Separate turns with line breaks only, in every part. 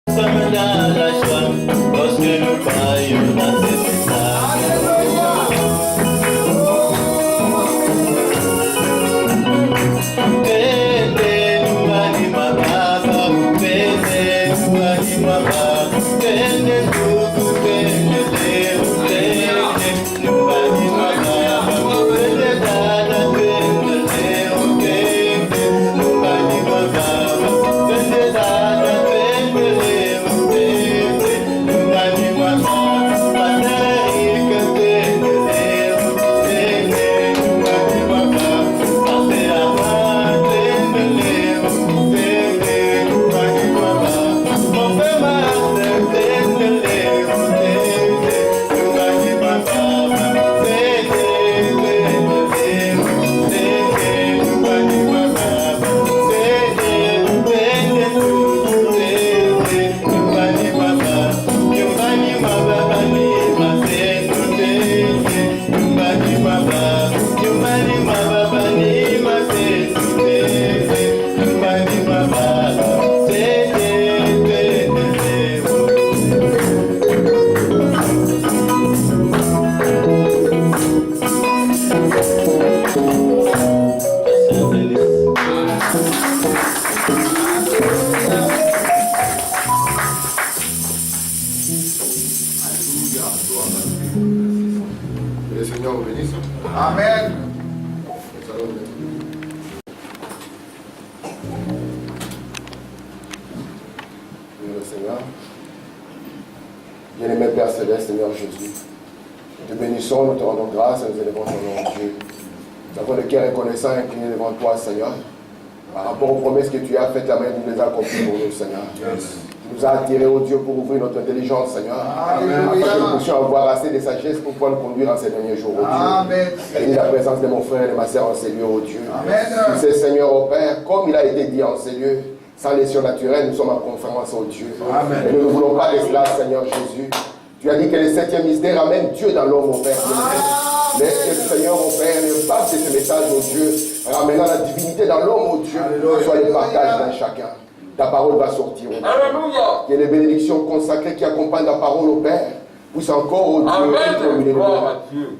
Ça me donne la joie, parce que nous croyons dans ces messages.
Bien-aimé Père Céleste, Seigneur Jésus, nous te bénissons, nous te rendons grâce et nous élevons ton nom, Dieu. Nous avons le cœur reconnaissant et incliné devant toi, Seigneur. Par rapport aux promesses que tu as faites, la main nous les as accomplies pour nous, Seigneur. Yes. Tu nous as attirés, oh Dieu, pour ouvrir notre intelligence, Seigneur. Amen. Afin que nous puissions avoir assez de sagesse pour pouvoir nous conduire en ces derniers jours, oh Dieu. Bénis la présence de mon frère et de ma sœur en ces lieux, oh Dieu. Amen. Tu sais, Seigneur, oh Père, comme il a été dit en ces lieux, sans les surnaturels, nous sommes en confiance, oh Dieu. Amen. Et nous ne voulons pas de cela, Seigneur Jésus. Tu as dit que le 7e mystère amène Dieu dans l'homme, mon Père. Laisse que le Seigneur, mon Père, le pape de ce message, mon Dieu, ramenant la divinité dans l'homme, mon Dieu, soit le partage d'un chacun. Ta parole va sortir, oh Dieu. Alléluia. Que les bénédictions consacrées qui accompagnent la parole au Père puissent encore, oh Dieu,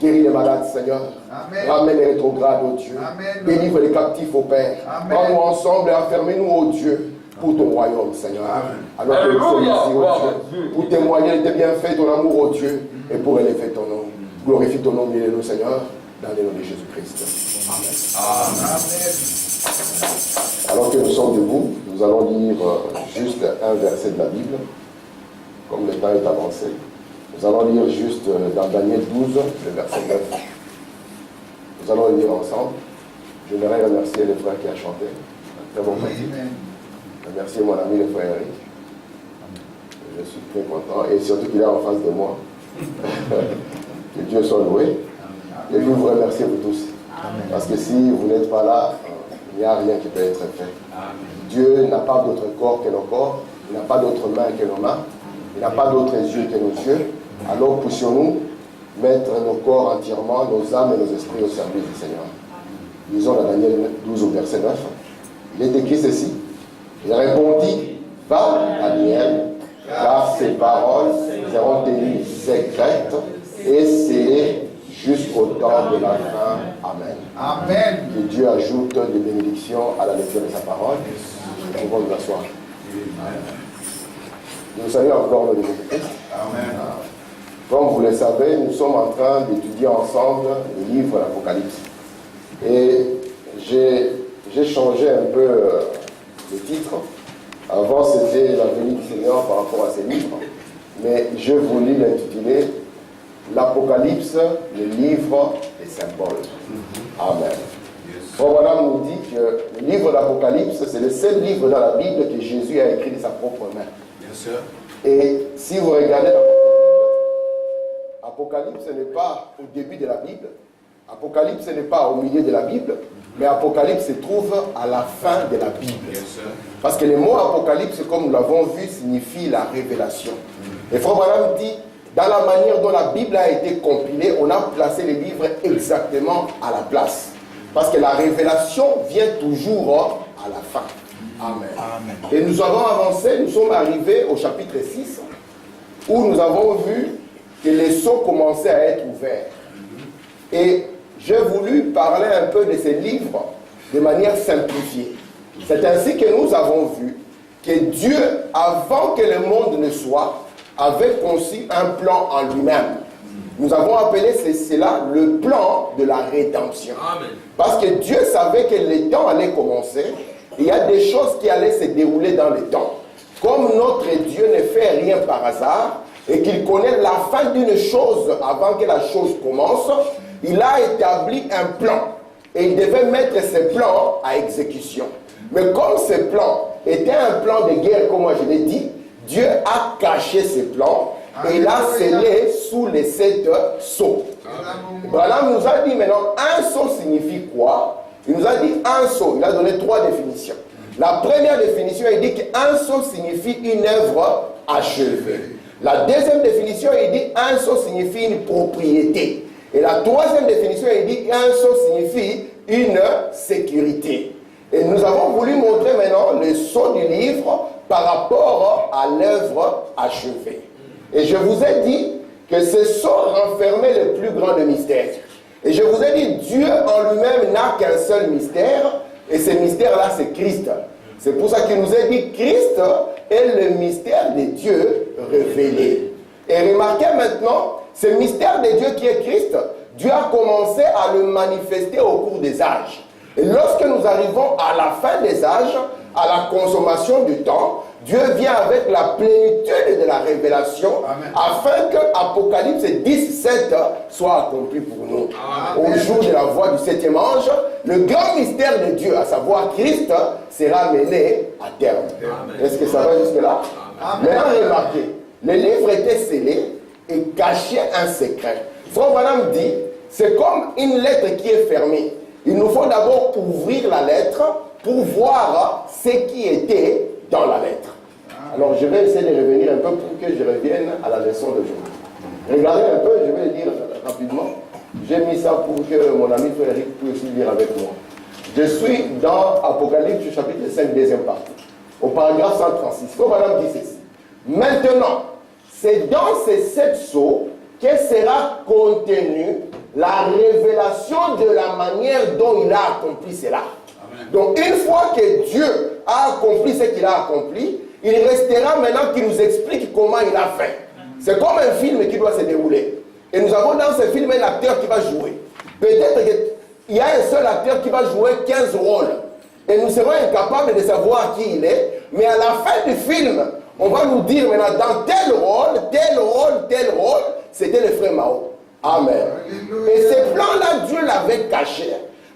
guérir les malades, Seigneur. Amen. Ramène les rétrogrades, oh Dieu. Amen. Délivre les captifs, au Père. Prends-nous ensemble et enfermez-nous, oh Dieu, pour ton royaume, Seigneur. Amen. Alors que nous sommes ici, oh Dieu, pour témoigner de tes bienfaits, ton amour, oh Dieu, et pour élever ton nom. Glorifie ton nom, bien-aimé, Seigneur, dans le nom de Jésus-Christ. Amen. Amen. Alors que nous sommes debout, nous allons lire juste un verset de la Bible, comme le temps est avancé. Nous allons lire juste dans Daniel 12, le verset 9. Nous allons le lire ensemble. J'aimerais remercier le frère qui a chanté. Très bon pratique. Remercier mon ami le frère Eric. Je suis très content et surtout qu'il est en face de moi. Que Dieu soit loué. Et puis vous remercier vous tous. Amen. Parce que si vous n'êtes pas là, il n'y a rien qui peut être fait. Amen. Dieu n'a pas d'autre corps que nos corps. Il n'a pas d'autres mains que nos mains. Il n'a pas d'autres yeux que nos yeux. Alors puissions-nous mettre nos corps entièrement, nos âmes et nos esprits au service du Seigneur. Lisons dans Daniel 12 au verset 9. Il est écrit ceci. Il répondit, va Daniel, car ces paroles seront tenues secrètes et scellées jusqu'au temps de la fin. Amen. Amen. Que Dieu ajoute des bénédictions à la lecture de sa parole. Nous pouvons nous asseoir. Nous saluons encore le Jésus-Christ. Amen. Comme vous le savez, nous sommes en train d'étudier ensemble le livre de l'Apocalypse. Et j'ai changé un peu le titre. Avant, c'était la venue du Seigneur par rapport à ces livres. Mais je voulais l'intituler l'Apocalypse, le livre des symboles. Amen. Voilà nous dit que le livre de l'Apocalypse, c'est le seul livre dans la Bible que Jésus a écrit de sa propre main. Bien sûr. Et si vous regardez dans Apocalypse, ce n'est pas au début de la Bible. Apocalypse, ce n'est pas au milieu de la Bible. Mais Apocalypse se trouve à la fin de la Bible. Parce que le mot Apocalypse, comme nous l'avons vu, signifie la révélation. Et Frère Branham dit, dans la manière dont la Bible a été compilée, on a placé les livres exactement à la place. Parce que la révélation vient toujours à la fin. Amen. Et nous avons avancé, nous sommes arrivés au chapitre 6, où nous avons vu que les sceaux commençaient à être ouverts. Et j'ai voulu parler un peu de ces livres de manière simplifiée. C'est ainsi que nous avons vu que Dieu, avant que le monde ne soit, avait conçu un plan en lui-même. Nous avons appelé cela le plan de la rédemption. Amen. Parce que Dieu savait que le temps allait commencer. Il y a des choses qui allaient se dérouler dans le temps. Comme notre Dieu ne fait rien par hasard et qu'il connaît la fin d'une chose avant que la chose commence, il a établi un plan. Et il devait mettre ce plan à exécution. Mais comme ce plan était un plan de guerre, comme moi je l'ai dit, Dieu a caché ce plan et il a scellé sous les 7 sceaux. Branham nous a dit maintenant, un sceau signifie quoi? Il nous a dit un sceau. Il a donné 3 définitions. La première définition, il dit qu'un sceau signifie une œuvre achevée. La deuxième définition, il dit un sceau signifie une propriété. Et la troisième définition, il dit un sceau signifie une sécurité. Et nous avons voulu montrer maintenant le sceau du livre par rapport à l'œuvre achevée. Et je vous ai dit que ce sceau renfermait le plus grand des mystères. Et je vous ai dit, Dieu en lui-même n'a qu'un seul mystère, et ce mystère-là, c'est Christ. C'est pour ça qu'il nous a dit, Christ est le mystère de Dieu révélé. Et remarquez maintenant, ce mystère de Dieu qui est Christ, Dieu a commencé à le manifester au cours des âges. Et lorsque nous arrivons à la fin des âges, à la consommation du temps, Dieu vient avec la plénitude de la révélation. Amen. Afin que Apocalypse 17 soit accompli pour nous. Amen. Au jour de la voix du 7e ange, le grand mystère de Dieu, à savoir Christ, sera mené à terme. Est-ce que ça va jusque-là? Maintenant, remarquez, le livre était scellé et cachait un secret. Frère Branham dit, c'est comme une lettre qui est fermée. Il nous faut d'abord ouvrir la lettre pour voir ce qui était dans la lettre. Alors je vais essayer de revenir un peu pour que je revienne à la leçon d'aujourd'hui. Regardez un peu, je vais le dire rapidement. J'ai mis ça pour que mon ami Frédéric puisse lire avec moi. Je suis dans Apocalypse chapitre 5, deuxième partie, au paragraphe 136. Comme madame dit ceci. Maintenant, c'est dans ces 7 sceaux que sera contenue la révélation de la manière dont il a accompli cela. Amen. Donc une fois que Dieu a accompli ce qu'il a accompli, il restera maintenant qu'il nous explique comment il a fait. C'est comme un film qui doit se dérouler. Et nous avons dans ce film un acteur qui va jouer. Peut-être qu'il y a un seul acteur qui va jouer 15 rôles. Et nous serons incapables de savoir qui il est. Mais à la fin du film, on va nous dire maintenant dans tel rôle, c'était le frère Mao. Amen. Et ce plan-là, Dieu l'avait caché.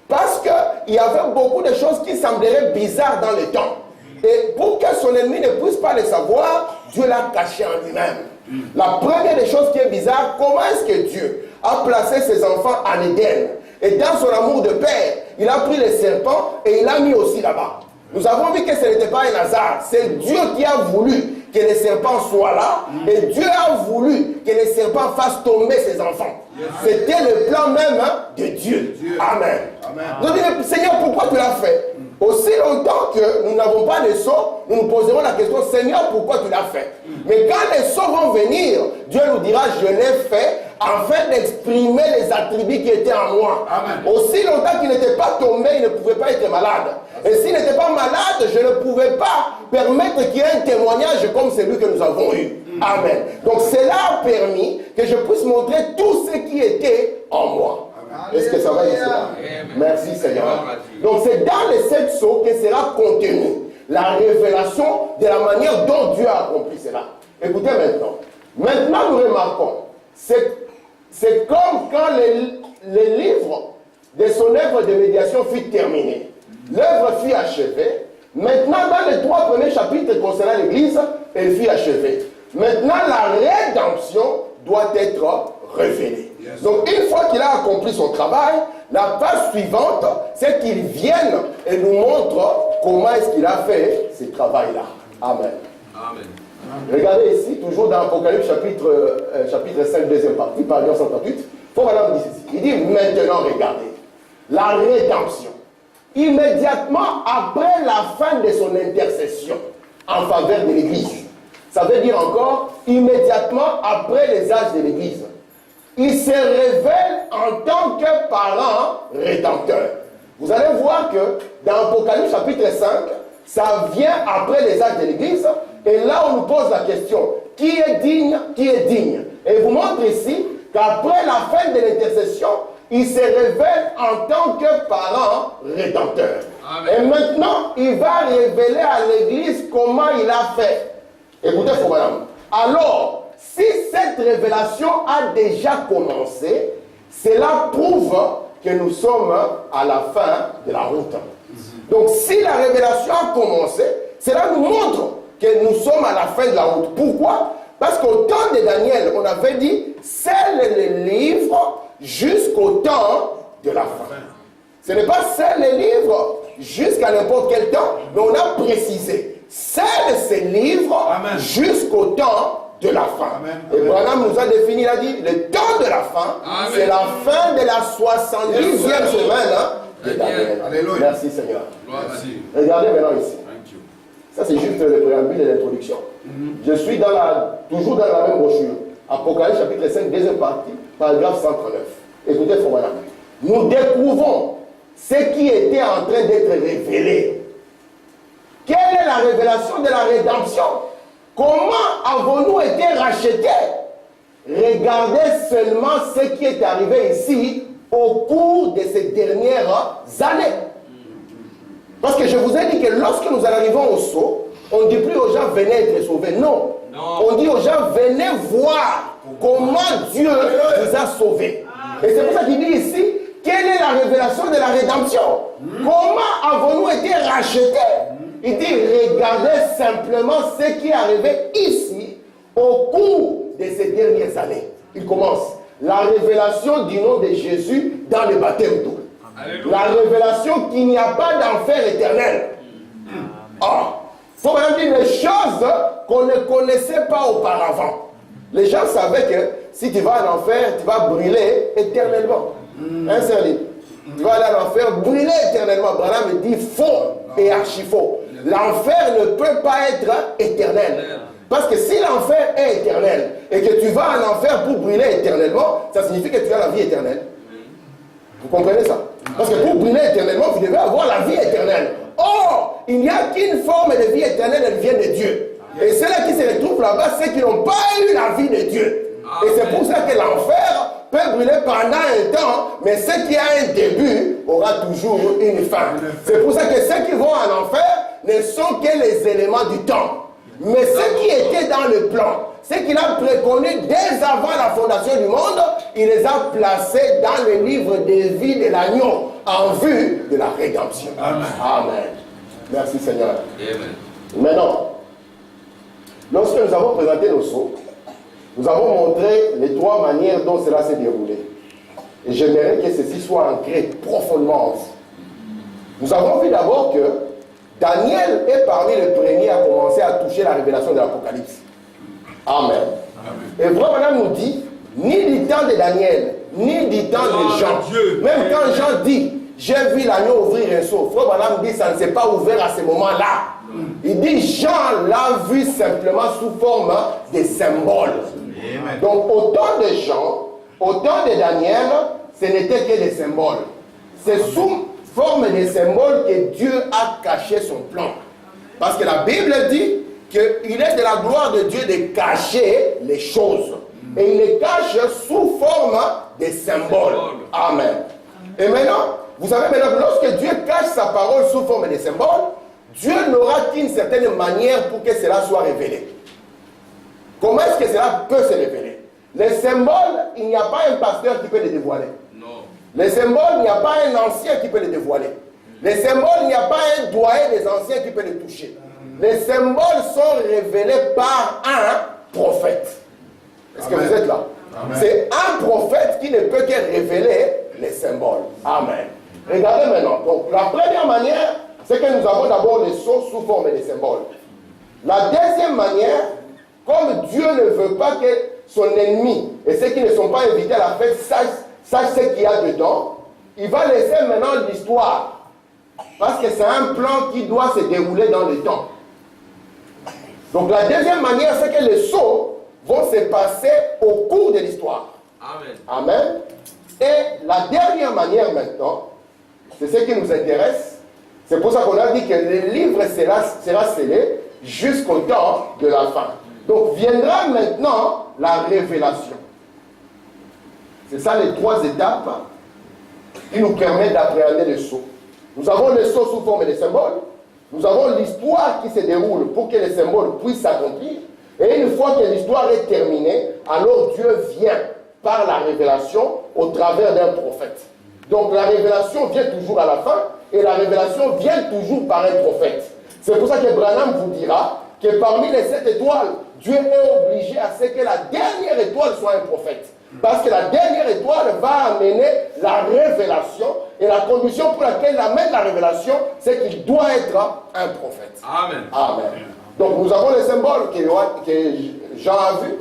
Parce qu'il y avait beaucoup de choses qui sembleraient bizarres dans le temps. Et pour que son ennemi ne puisse pas le savoir, Dieu l'a caché en lui-même. La première des choses qui est bizarre, comment est-ce que Dieu a placé ses enfants en Éden? Et dans son amour de père, il a pris les serpents et il l'a mis aussi là-bas. Nous avons vu que ce n'était pas un hasard. C'est Dieu qui a voulu que les serpents soient là. Et Dieu a voulu que les serpents fassent tomber ses enfants. C'était le plan même de Dieu. Amen. Donc, Seigneur, pourquoi tu l'as fait? Aussi longtemps que nous n'avons pas de sceaux, nous nous poserons la question, Seigneur, pourquoi tu l'as fait? Mais quand les sceaux vont venir, Dieu nous dira, je l'ai fait afin d'exprimer les attributs qui étaient en moi. Amen. Aussi longtemps qu'il n'était pas tombé, il ne pouvait pas être malade. Et s'il n'était pas malade, je ne pouvais pas permettre qu'il y ait un témoignage comme celui que nous avons eu. Amen. Donc cela a permis que je puisse montrer tout ce qui était en moi. Est-ce que ça va ici? Merci Seigneur. Donc c'est dans les 7 sceaux que sera contenue la révélation de la manière dont Dieu a accompli cela. Écoutez maintenant. Maintenant nous remarquons, c'est comme quand le livre de son œuvre de médiation fut terminé. L'œuvre fut achevée. Maintenant dans les 3 premiers chapitres concernant l'Église, elle fut achevée. Maintenant la rédemption doit être révélée. Yes. Donc une fois qu'il a accompli son travail, la page suivante, c'est qu'il vienne et nous montre comment est-ce qu'il a fait ce travail-là. Amen. Amen. Regardez ici, toujours dans Apocalypse chapitre 5, deuxième partie, paragraphe 138, Paul dit ceci. Il dit maintenant regardez, la rédemption. immédiatement après la fin de son intercession en faveur de l'Église. Ça veut dire encore immédiatement après les âges de l'Église. Il se révèle en tant que parent rédempteur. Vous allez voir que dans Apocalypse chapitre 5, ça vient après les âges de l'Église. Et là, on nous pose la question, qui est digne? Qui est digne? Et il vous montre ici qu'après la fin de l'intercession, il se révèle en tant que parent rédempteur. Amen. Et maintenant, il va révéler à l'Église comment il a fait. Écoutez, frère madame. Alors, si cette révélation a déjà commencé, cela prouve que nous sommes à la fin de la route. Donc, si la révélation a commencé, cela nous montre que nous sommes à la fin de la route. Pourquoi? Parce qu'au temps de Daniel, on avait dit, scelle les livres jusqu'au temps de la fin. Ce n'est pas scelle les livres jusqu'à n'importe quel temps, mais on a précisé, scelle ces livres jusqu'au temps de la fin. Amen. Et Branham nous a défini, il a dit, le temps de la fin, c'est la fin de la 70e semaine de Daniel. Alléluia. Merci Seigneur. Merci. Regardez maintenant ici. Ça c'est juste le préambule et l'introduction. Je suis toujours dans la même brochure. Apocalypse chapitre 5, deuxième partie, paragraphe 139. Écoutez, frère madame. Nous découvrons ce qui était en train d'être révélé. Quelle est la révélation de la rédemption? Comment avons-nous été rachetés? Regardez seulement ce qui est arrivé ici au cours de ces dernières années. Parce que je vous ai dit que lorsque nous arrivons au sceau, on ne dit plus aux gens venez être sauvés. Non. On dit aux gens venez voir comment Dieu vous a sauvés. Et c'est pour ça qu'il dit ici, quelle est la révélation de la rédemption? Comment avons-nous été rachetés? Il dit, regardez simplement ce qui est arrivé ici au cours de ces dernières années. Il commence. La révélation du nom de Jésus dans le baptême d'eau. La révélation qu'il n'y a pas d'enfer éternel. Il faut même dire les choses qu'on ne connaissait pas auparavant. Les gens savaient que si tu vas en enfer, tu vas brûler éternellement. Un seul livre. Tu vas aller en enfer, brûler éternellement. Branham me dit faux et archi faux. L'enfer ne peut pas être éternel. Parce que si l'enfer est éternel et que tu vas en enfer pour brûler éternellement, ça signifie que tu as la vie éternelle. Vous comprenez ça? Parce que pour brûler éternellement, vous devez avoir la vie éternelle. Or, il n'y a qu'une forme de vie éternelle, elle vient de Dieu. Et ceux-là qui se retrouvent là-bas, ceux qui n'ont pas eu la vie de Dieu. Et c'est pour ça que l'enfer peut brûler pendant un temps, mais ce qui a un début aura toujours une fin. C'est pour ça que ceux qui vont en enfer ne sont que les éléments du temps. Mais ce qui était dans le plan, ce qu'il a préconisé dès avant la fondation du monde, il les a placés dans le livre des vies de l'agneau en vue de la rédemption. Amen. Amen. Merci Seigneur. Amen. Maintenant, lorsque nous avons présenté nos sceaux, nous avons montré les trois manières dont cela s'est déroulé. Et j'aimerais que ceci soit ancré profondément en vous. Nous avons vu d'abord que Daniel est parmi les premiers à commencer à toucher la révélation de l'Apocalypse. Amen. Amen. Et vraiment, madame nous dit, ni du temps de Daniel, ni du temps de Jean. Même quand Jean dit, j'ai vu l'agneau ouvrir un seau, frère madame dit, ça ne s'est pas ouvert à ce moment-là. Il dit, Jean l'a vu simplement sous forme de symbole. Amen. Donc, au temps de Jean, au temps de Daniel, ce n'était que des symboles. C'est sous forme de symboles que Dieu a caché son plan. Parce que la Bible dit qu'il est de la gloire de Dieu de cacher les choses. Et il les cache sous forme de symboles. Amen. Et maintenant, vous savez maintenant que lorsque Dieu cache sa parole sous forme de symboles, Dieu n'aura qu'une certaine manière pour que cela soit révélé. Comment est-ce que cela peut se révéler? Les symboles, il n'y a pas un pasteur qui peut les dévoiler. Non. Les symboles, il n'y a pas un ancien qui peut les dévoiler. Les symboles, il n'y a pas un doyen des anciens qui peut les toucher. Les symboles sont révélés par un prophète. Est-ce que vous êtes là? C'est un prophète qui ne peut que révéler les symboles. Amen. Regardez maintenant. Donc, la première manière, c'est que nous avons d'abord les sceaux sous forme de symboles. La deuxième manière, comme Dieu ne veut pas que son ennemi et ceux qui ne sont pas invités à la fête sachent ce qu'il y a dedans, il va laisser maintenant l'histoire Parce que c'est un plan qui doit se dérouler dans le temps. Donc la deuxième manière, c'est que les sauts vont se passer au cours de l'histoire.
Amen.
Amen. Et la dernière manière maintenant, c'est ce qui nous intéresse. C'est pour ça qu'on a dit que le livre sera scellé jusqu'au temps de la fin. Donc viendra maintenant la révélation. C'est ça les trois étapes qui nous permettent d'appréhender le sceau. Nous avons le sceau sous forme de symboles. Nous avons l'histoire qui se déroule pour que les symboles puissent s'accomplir. Et une fois que l'histoire est terminée, alors Dieu vient par la révélation au travers d'un prophète. Donc la révélation vient toujours à la fin et la révélation vient toujours par un prophète. C'est pour ça que Branham vous dira que parmi les 7 étoiles, Dieu est obligé à ce que la dernière étoile soit un prophète. Parce que la dernière étoile va amener la révélation et la condition pour laquelle il amène la révélation, c'est qu'il doit être un prophète.
Amen.
Amen. Donc nous avons les symboles que Jean a vus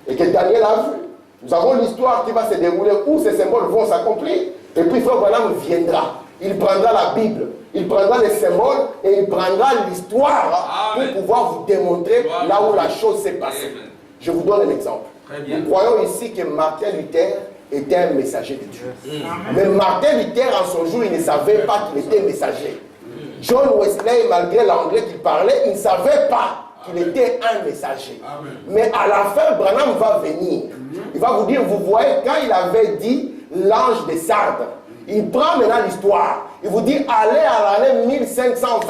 et que Daniel a vus. Nous avons l'histoire qui va se dérouler où ces symboles vont s'accomplir. Et puis Frère Branham viendra. Il prendra la Bible, il prendra les symboles et il prendra l'histoire pour pouvoir vous démontrer là où la chose s'est passée.
Amen.
Je vous donne un exemple. Nous croyons ici que Martin Luther était un messager de Dieu. Mais Martin Luther, en son jour, il ne savait pas qu'il était messager. John Wesley, malgré l'anglais qu'il parlait, il ne savait pas qu'il était un messager. Mais à la fin, Branham va venir. Il va vous dire, vous voyez, quand il avait dit l'ange des Sardes, il prend maintenant l'histoire. Il vous dit, allez à l'année 1520.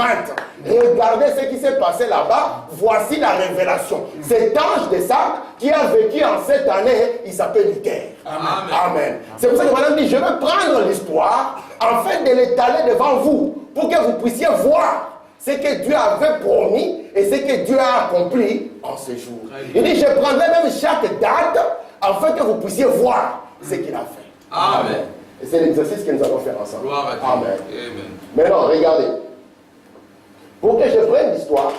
Regardez ce qui s'est passé là-bas. Voici la révélation. Cet ange des Sardes qui a vécu en cette année, il s'appelle Luther.
Amen.
Amen. C'est pour ça que Madame dit, je vais prendre l'histoire afin de l'étaler devant vous pour que vous puissiez voir ce que Dieu avait promis et ce que Dieu a accompli en ce jour. Il dit, je prendrai même chaque date afin que vous puissiez voir ce qu'il a fait.
Amen.
Et c'est l'exercice que nous allons faire ensemble.
Gloire à Dieu.
Amen.
Amen.
Maintenant, regardez. Pour que je prenne l'histoire,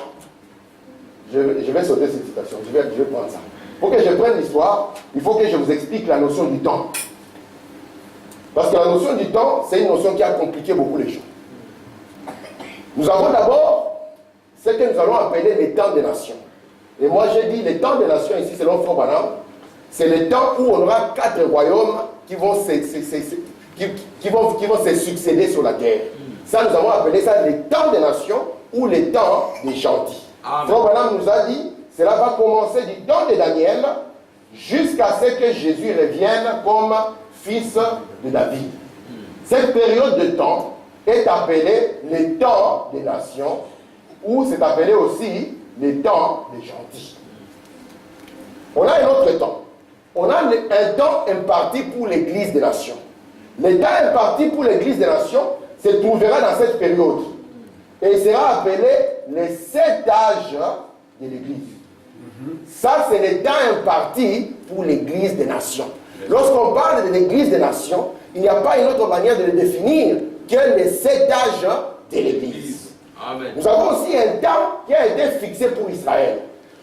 je vais sauter cette citation, je vais prendre ça. Pour que je prenne l'histoire, il faut que je vous explique la notion du temps. Parce que la notion du temps, c'est une notion qui a compliqué beaucoup les choses. Nous avons d'abord ce que nous allons appeler les temps des nations. Et moi j'ai dit, les temps des nations ici, selon Frère Branham, c'est le temps où on aura 4 royaumes qui vont se succéder sur la terre. Ça, nous avons appelé ça les temps des nations ou les temps des gentils. Frère Branham nous a dit, cela va commencer du temps de Daniel jusqu'à ce que Jésus revienne comme fils de David. Cette période de temps est appelée les temps des nations ou c'est appelé aussi les temps des gentils. On a un autre temps. On a un temps imparti pour l'Église des nations. Le temps imparti pour l'Église des nations se trouvera dans cette période. Et il sera appelé les 7 âges de l'Église. Ça, c'est le temps imparti pour l'Église des nations. Lorsqu'on parle de l'Église des nations, il n'y a pas une autre manière de le définir que les 7 âges de l'Église. Nous avons aussi un temps qui a été fixé pour Israël.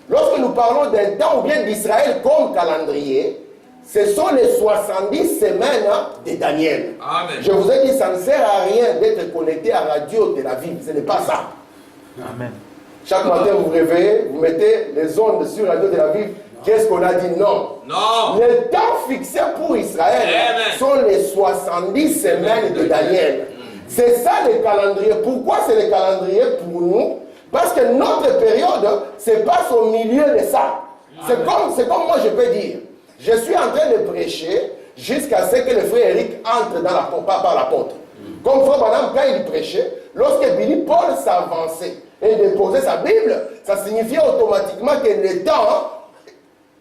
Lorsque nous parlons d'un temps ou bien d'Israël comme calendrier, ce sont les 70 semaines de Daniel.
Amen.
Je vous ai dit, ça ne sert à rien d'être connecté à Radio Tel Aviv. Ce n'est pas ça.
Amen.
Chaque matin, vous vous réveillez, vous mettez les ondes sur Radio Tel Aviv. Qu'est-ce qu'on a dit? Non.
Non.
Les temps fixés pour Israël
Amen.
sont les 70 semaines de Daniel. C'est ça le calendrier. Pourquoi c'est le calendrier pour nous? Parce que notre période se passe au milieu de ça. C'est comme moi je peux dire. Je suis en train de prêcher jusqu'à ce que le frère Eric entre par la porte. Comme frère Branham, quand il prêchait, lorsque Billy Paul s'avançait et déposait sa Bible, ça signifiait automatiquement que le temps,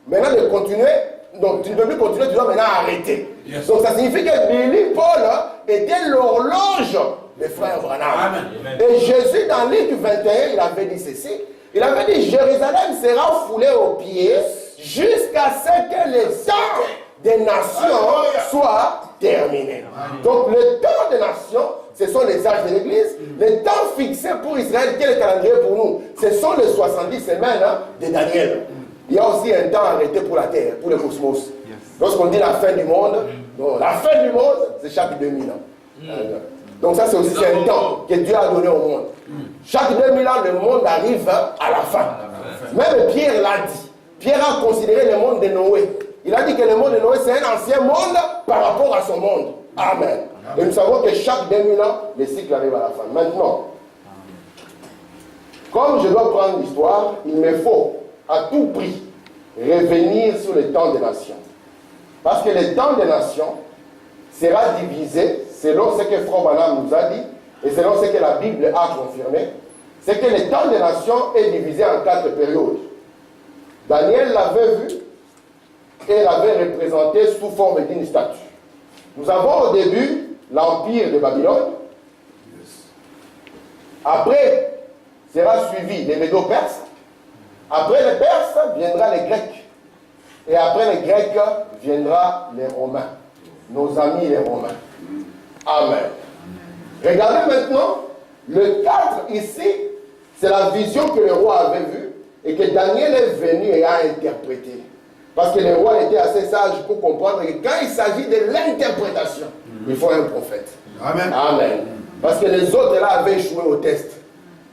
maintenant de continuer, donc tu ne peux plus continuer, tu dois maintenant arrêter. Yes. Donc ça signifie que Billy Paul était l'horloge des frères Branham. Amen. Et Jésus, dans Luc 21, il avait dit ceci. Il avait dit, Jérusalem sera foulée aux pieds jusqu'à ce que les temps des nations soient terminés. Donc le temps des nations, ce sont les âges de l'Église. Le temps fixé pour Israël, quel est le calendrier pour nous? Ce sont les 70 semaines de Daniel. Il y a aussi un temps arrêté pour la terre, pour le cosmos. Lorsqu'on dit la fin du monde, non, la fin du monde, c'est chaque 2000 ans. Donc ça, c'est aussi un temps que Dieu a donné au monde. Chaque 2000 ans, le monde arrive à la fin. Même Pierre l'a dit. Pierre a considéré le monde de Noé. Il a dit que le monde de Noé, c'est un ancien monde par rapport à son monde. Amen. Et nous savons que chaque 2000 ans, le cycle arrive à la fin. Maintenant, comme je dois prendre l'histoire, il me faut à tout prix revenir sur le temps des nations. Parce que le temps des nations sera divisé selon ce que Frère Branham nous a dit et selon ce que la Bible a confirmé. C'est que le temps des nations est divisé en 4 périodes. Daniel l'avait vu et l'avait représenté sous forme d'une statue. Nous avons au début l'empire de Babylone. Après sera suivi les Médo-Perses. Après les Perses viendra les Grecs. Et après les Grecs viendra les Romains. Nos amis les Romains. Amen. Regardez maintenant, le 4 ici, c'est la vision que le roi avait vue et que Daniel est venu et a interprété. Parce que le roi était assez sage pour comprendre que quand il s'agit de l'interprétation, il faut un prophète.
Amen.
Amen. Parce que les autres là avaient échoué au test.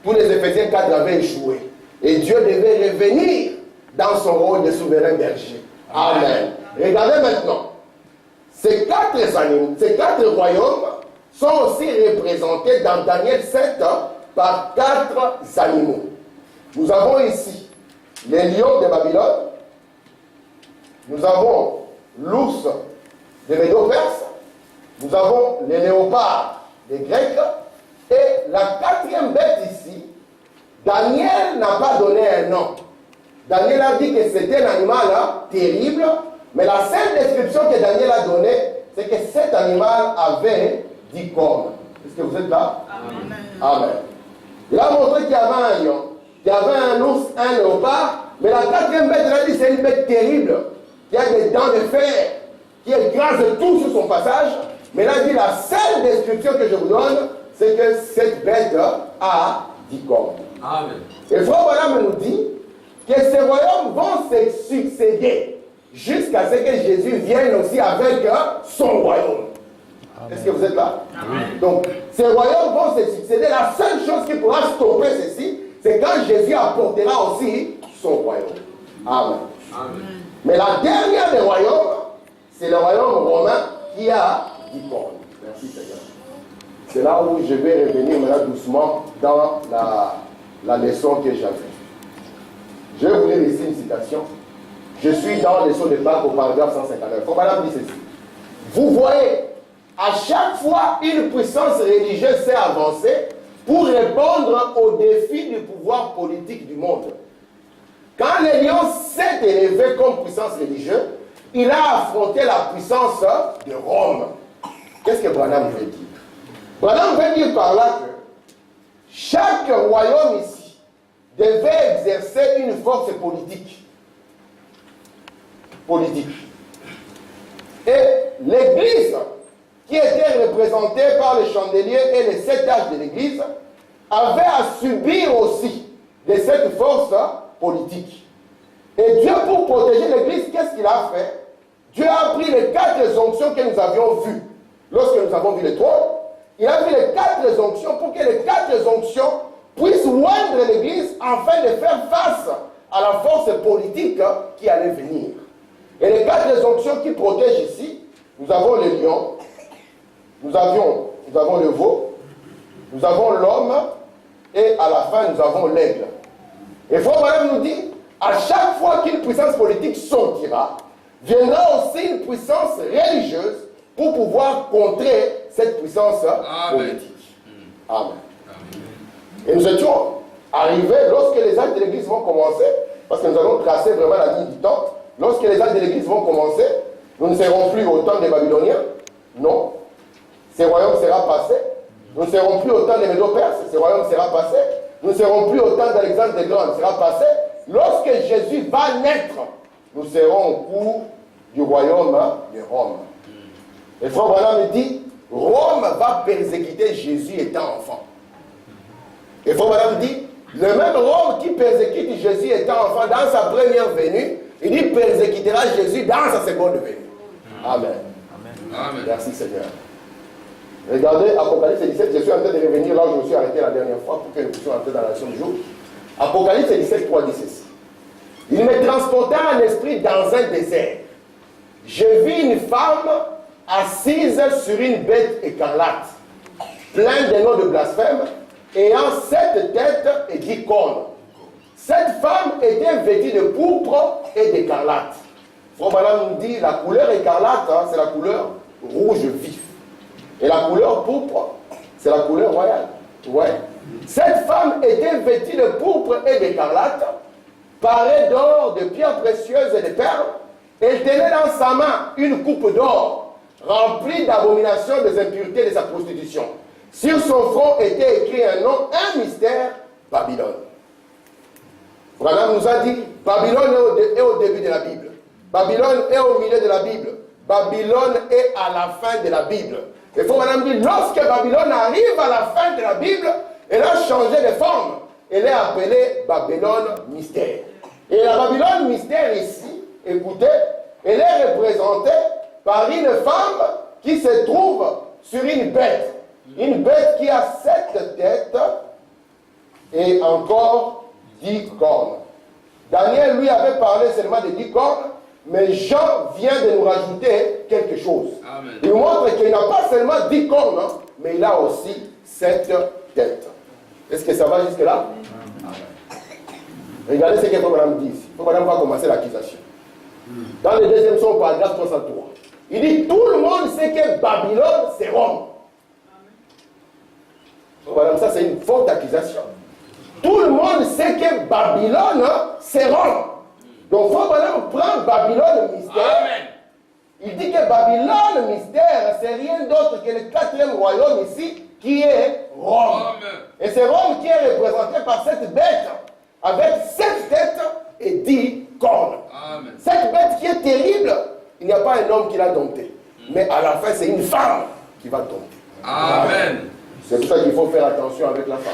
Tous les Éphésiens 4 avaient échoué. Et Dieu devait revenir dans son rôle de souverain berger. Amen. Regardez maintenant. Ces 4 animaux, ces 4 royaumes sont aussi représentés dans Daniel 7 par 4 animaux. Nous avons ici les lions de Babylone. Nous avons l'ours des Médo-Perses. Nous avons les léopards des Grecs. Et la 4e bête ici, Daniel n'a pas donné un nom. Daniel a dit que c'était un animal terrible, mais la seule description que Daniel a donnée, c'est que cet animal avait 10 cornes. Est-ce que vous êtes là? Amen. Amen. Il a montré qu'il y avait un lion, qu'il y avait un ours, un léopard, mais la 4e bête, il a dit c'est une bête terrible, qui a des dents de fer, qui écrase tout sur son passage. Mais il a dit la seule description que je vous donne, c'est que cette bête a 10 cornes. Amen. Et Frère Branham nous dit que ces royaumes vont se succéder jusqu'à ce que Jésus vienne aussi avec son royaume. Est-ce que vous êtes là? Amen. Donc, ces royaumes vont se succéder. La seule chose qui pourra stopper ceci, c'est quand Jésus apportera aussi son royaume. Amen. Amen. Mais la dernière des royaumes, c'est le royaume romain qui a 10 cornes. Merci Seigneur. C'est là où je vais revenir maintenant doucement dans la leçon que j'avais. Je vais vous lire ici une citation. Je suis dans le leçon de Pâques au paragraphe 159. Madame dit ceci. Vous voyez, à chaque fois, une puissance religieuse s'est avancée pour répondre aux défis du pouvoir politique du monde. Quand le lion s'est élevé comme puissance religieuse, il a affronté la puissance de Rome. Qu'est-ce que Branham veut dire? Branham veut dire par là que chaque royaume ici devait exercer une force politique. Et l'Église, qui était représentée par les chandeliers et les 7 âges de l'Église, avait à subir aussi de cette force politique. Et Dieu, pour protéger l'Église, qu'est-ce qu'il a fait? Dieu a pris les 4 onctions que nous avions vues lorsque nous avons vu les trônes. Il a pris les 4 onctions pour que les 4 onctions puissent oindre l'Église afin de faire face à la force politique qui allait venir. Et les 4 onctions qui protègent ici, nous avons le lion, nous avons le veau, nous avons l'homme, et à la fin, nous avons l'aigle. Et Frère Branham nous dit, à chaque fois qu'une puissance politique sortira, viendra aussi une puissance religieuse pour pouvoir contrer cette puissance politique. Amen. Et nous étions arrivés, lorsque les actes de l'Église vont commencer, parce que nous allons tracer vraiment la ligne du temps, lorsque les actes de l'Église vont commencer, nous ne serons plus au temps des Babyloniens, non. Ces royaumes sera passé. Nous ne serons plus au temps des Médo-Perses, ces royaumes sera passé. Nous ne serons plus au temps d'Alexandre le Grand, sera passé. Lorsque Jésus va naître, nous serons au cours du royaume de Rome. Et Frère Branham me dit, Rome va persécuter Jésus étant enfant. Et Frère Branham dit, le même Rome qui persécute Jésus étant enfant dans sa première venue, il dit persécutera Jésus dans sa seconde venue. Amen. Amen. Merci Seigneur. Regardez Apocalypse 17, je suis en train de revenir là où je me suis arrêté la dernière fois pour que nous puissions entrer dans la leçon du jour. Apocalypse 17, 3 dit ceci. Il me transporta en esprit dans un désert. Je vis une femme assise sur une bête écarlate, pleine de noms de blasphème, ayant 7 têtes et 10 cornes. Cette femme était vêtue de pourpre et d'écarlate. Frère Branham nous dit la couleur écarlate, c'est la couleur rouge vif. Et la couleur pourpre, c'est la couleur royale. Ouais. Cette femme était vêtue de pourpre et d'écarlate, parée d'or, de pierres précieuses et de perles. Elle tenait dans sa main une coupe d'or, remplie d'abominations, des impuretés de sa prostitution. Sur son front était écrit un nom, un mystère, Babylone. Branham nous a dit, Babylone est au début de la Bible. Babylone est au milieu de la Bible. Babylone est à la fin de la Bible. Et Branham dit, lorsque Babylone arrive à la fin de la Bible, elle a changé de forme. Elle est appelée Babylone mystère. Et la Babylone mystère ici, écoutez, elle est représentée par une femme qui se trouve sur une bête. Une bête qui a 7 têtes et encore 10 cornes. Daniel, lui, avait parlé seulement de 10 cornes, mais Jean vient de nous rajouter quelque chose. Amen. Il montre qu'il n'a pas seulement 10 cornes, hein, mais il a aussi 7 têtes. Est-ce que ça va jusque-là? Regardez ce que Frère dit ici. Frère va commencer l'accusation. Dans le deuxième son, paragraphe 303. Il dit, tout le monde sait que Babylone, c'est Rome. Voilà, ça c'est une forte accusation. Tout le monde sait que Babylone, c'est Rome. Donc, Frère prend Babylone mystère. Amen. Il dit que Babylone mystère, c'est rien d'autre que le 4e royaume ici, qui est Rome. Amen. Et c'est Rome qui est représenté par cette bête, avec 7 têtes et 10 cornes. Amen. Cette bête qui est terrible, il n'y a pas un homme qui l'a domptée. Mais à la fin, c'est une femme qui va dompter. Amen. C'est pour ça qu'il faut faire attention avec la femme.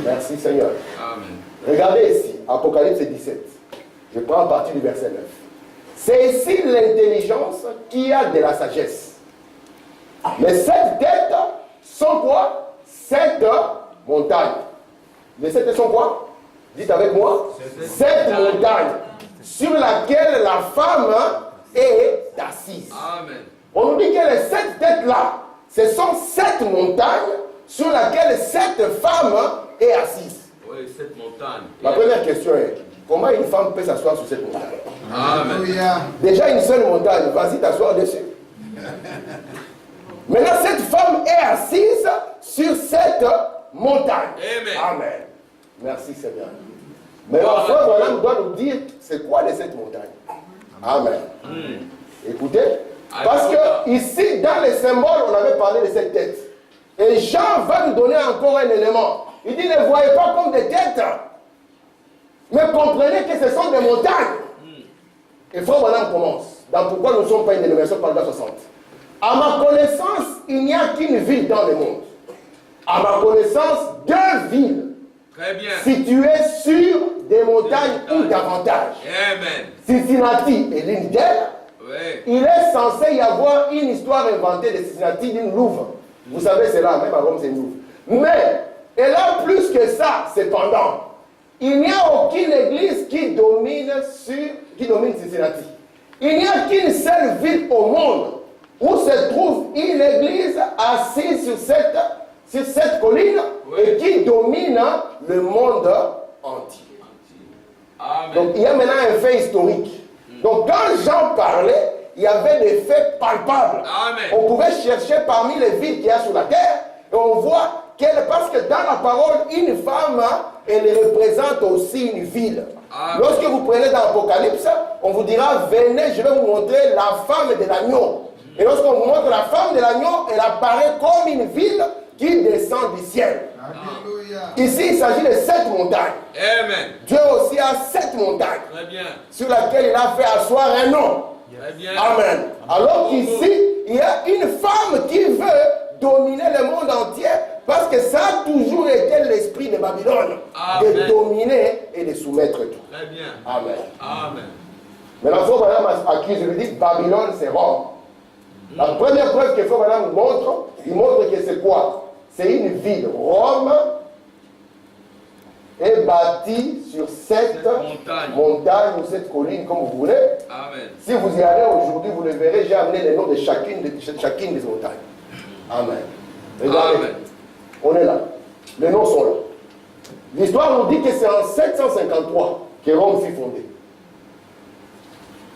Merci Seigneur. Amen. Regardez ici, Apocalypse 17. Je prends à partir du verset 9. C'est ici l'intelligence qui a de la sagesse. Mais 7 têtes sont quoi? 7 montagnes. Les 7 sont quoi? Dites avec moi. 7 montagnes sur laquelle la femme est assise. Amen. On nous dit que les 7 têtes là, ce sont 7 montagnes sur laquelle cette femme est assise. Oui, 7 montagnes. La première question est, comment une femme peut s'asseoir sur cette montagne? Amen. Déjà une seule montagne, vas-y t'asseoir dessus. Maintenant, cette femme est assise sur cette montagne. Amen. Amen. Merci Seigneur. Mais la foi, voilà, doit nous dire, c'est quoi les 7 montagnes? Amen. Écoutez, parce que ici, dans les symboles, on avait parlé de cette tête. Et Jean va nous donner encore un élément. Il dit, ne voyez pas comme des têtes, mais comprenez que ce sont des montagnes. Et Frère Branham commence. Dans pourquoi nous ne sommes pas une dénomination par le 60. À ma connaissance, il n'y a qu'une ville dans le monde. À ma connaissance, 2 villes. Très bien. Situées sur des montagnes ou davantage. Amen. Cincinnati et l'une d'elles. Oui. Il est censé y avoir une histoire inventée de Cincinnati d'une louve. Vous savez, c'est là, même à Rome, c'est une louve. Mais, elle a plus que ça, cependant. Il n'y a aucune église qui domine Cincinnati. Il n'y a qu'une seule ville au monde où se trouve une église assise sur cette colline, oui, et qui domine le monde entier. Amen. Donc il y a maintenant un fait historique. Donc quand Jean parlait, il y avait des faits palpables. Amen. On pouvait chercher parmi les villes qu'il y a sur la terre, et on voit parce que dans la parole, une femme, elle représente aussi une ville. Amen. Lorsque vous prenez dans l'Apocalypse, on vous dira, venez, je vais vous montrer la femme de l'agneau. Et lorsqu'on vous montre la femme de l'agneau, elle apparaît comme une ville qui descend du ciel. Alléluia. Ici, il s'agit de 7 montagnes. Amen. Dieu aussi a 7 montagnes. Très bien. Sur laquelle il a fait asseoir un nom. Très bien. Amen. Alors qu'ici, il y a une femme qui veut dominer le monde entier, parce que ça a toujours été l'esprit de Babylone. Amen. De dominer et de soumettre tout. Très bien. Amen. Amen. Maintenant, Frère Branham accuse, il dit Babylone, c'est Rome. La première preuve que Frère Branham montre, il montre que c'est quoi? C'est une ville. Rome est bâtie sur cette montagne ou cette colline, comme vous voulez.
Amen.
Si vous y allez aujourd'hui, vous le verrez, j'ai amené les noms de chacune des montagnes. Amen. Regardez,
Amen.
on est là. Les noms sont là. L'histoire nous dit que c'est en 753 que Rome fut fondée.